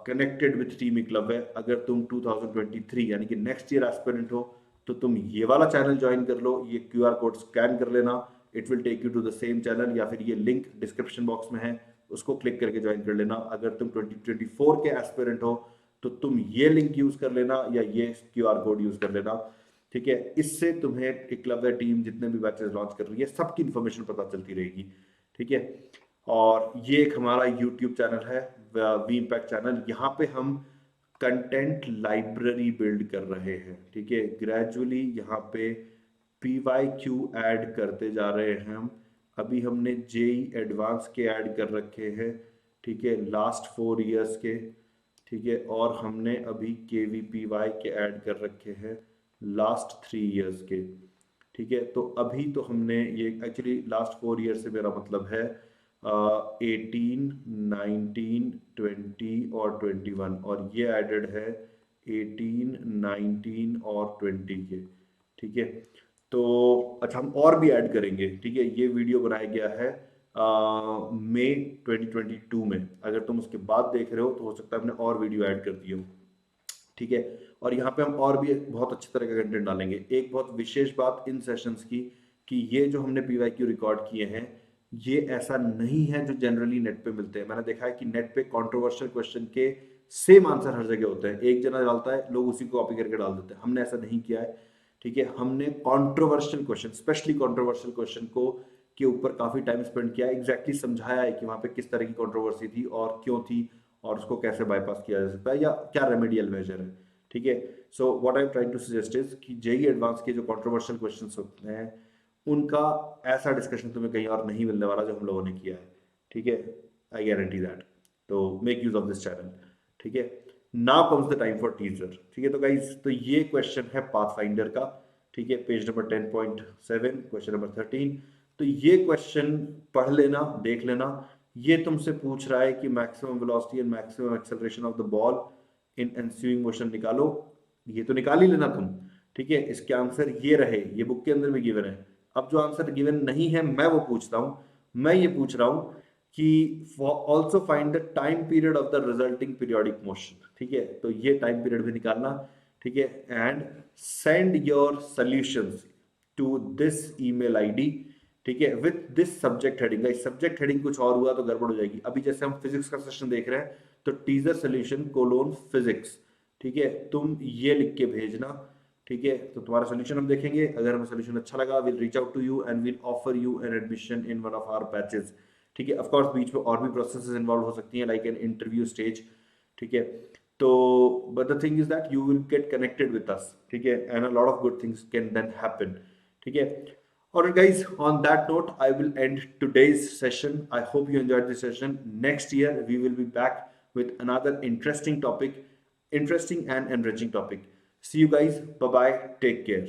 connected with team Eklavya. अगर तुम 2023 यानी कि नेक्स्ट ईयर एस्पिरेंट हो तो तुम ये वाला चैनल ज्वाइन कर लो, ये QR कोड स्कैन कर लेना, it will take you to the same channel, या फिर ये लिंक डिस्क्रिप्शन बॉक्स में है, उसको क्लिक करके ज्वाइन कर लेना। अगर तुम 2024 के एस्पिरेंट हो तो तुम ये लिंक यूज कर लेना या ये QR कोड यूज कर लेना, ठीक है। इससे तुम्हें एकलव्य टीम जितने भी बैचेस लॉन्च कर रही है सबकी इन्फॉर्मेशन पता चलती रहेगी, ठीक है। और ये एक हमारा यूट्यूब चैनल है, वी इम्पैक्ट चैनल। यहाँ पे हम कंटेंट लाइब्रेरी बिल्ड कर रहे हैं, ठीक है। ग्रेजुअली यहाँ पे PYQ ऐड करते जा रहे हैं हम। अभी हमने JEE एडवांस के ऐड कर रखे हैं, ठीक है, लास्ट 4 इयर्स के, ठीक है। और हमने अभी KVPY के ऐड कर रखे हैं लास्ट 3 इयर्स के, ठीक है। तो अभी तो हमने ये एक्चुअली लास्ट 4 ईयर से मेरा मतलब है 18, 19, 20 और 21, और ये एडेड है 18, 19 और 20 के, ठीक है। तो अच्छा, हम और भी ऐड करेंगे, ठीक है। ये वीडियो बनाया गया है मई 2022 में। अगर तुम उसके बाद देख रहे हो तो हो सकता है हमने और वीडियो ऐड कर दिए हो, ठीक है। और यहाँ पे हम और भी बहुत अच्छी तरह का कंटेंट डालेंगे। एक बहुत विशेष बात इन सेशंस की कि ये जो हमने PYQ रिकॉर्ड किए हैं ये ऐसा नहीं है जो जनरली नेट पे मिलते हैं। मैंने देखा है कि नेट पे कंट्रोवर्शियल क्वेश्चन के सेम आंसर हर जगह होते हैं, एक जना डालता है, लोग उसी को कॉपी करके डाल देते हैं। हमने ऐसा नहीं किया है, ठीक है। हमने controversial question, specially controversial question को के ऊपर काफी टाइम स्पेंड किया है, एग्जैक्टली समझाया है कि वहां पे किस तरह की कंट्रोवर्सी थी और क्यों थी और उसको कैसे बाईपास किया जा सकता है या क्या रेमेडियल मेजर है, ठीक है। So what I am trying to suggest is कि JEE एडवांस के जो कंट्रोवर्शियल क्वेश्चंस होते हैं उनका ऐसा डिस्कशन तुम्हें कहीं और नहीं मिलने वाला जो हम लोगों ने किया है, ठीक है। I guarantee that. तो make use of this channel, ठीक है। Now comes the time for teaser, ठीक है। तो गाइज, तो ये क्वेश्चन है पाथफाइंडर का, ठीक है, पेज नंबर 10.7, क्वेश्चन नंबर 13। तो ये क्वेश्चन पढ़ लेना, देख लेना। ये तुमसे पूछ रहा है कि maximum velocity and maximum acceleration of the ball in ensuing motion निकालो। ये तो निकाल ही लेना तुम, ठीक है। इसके आंसर ये रहे, ये बुक के अंदर भी गिवन है। अब जो आंसर गिवन नहीं है मैं वो पूछता हूं। मैं ये पूछ रहा हूं कि also find the time period of the resulting periodic motion, ठीक है। तो ये टाइम पीरियड भी निकालना, ठीक है। And send your solutions to this email ID, ठीक है, विथ दिस सब्जेक्ट हेडिंग। इस सब्जेक्ट हेडिंग कुछ और हुआ तो गड़बड़ हो जाएगी। अभी जैसे हम फिजिक्स का सेशन देख रहे हैं तो टीजर सोल्यूशन कोलोन फिजिक्स, ठीक है, तुम ये लिख के भेजना, ठीक है। तो तुम्हारा सोल्यूशन हम देखेंगे, अगर हमें सोल्यूशन अच्छा लगा will reach out to you and will offer you an admission in one of our batches, ठीक है। ऑफ कोर्स बीच में और भी प्रोसेसेस इन्वॉल्व हो सकती हैं लाइक एन इंटरव्यू स्टेज, ठीक है। तो but the thing is that you will get connected with us, ठीक है, and a lot of good things can then happen, ठीक है। Alright guys, on that note, I will end today's session. I hope you enjoyed this session. Next year, we will be back with another interesting topic, interesting and enriching topic. See you guys. Bye-bye. Take care.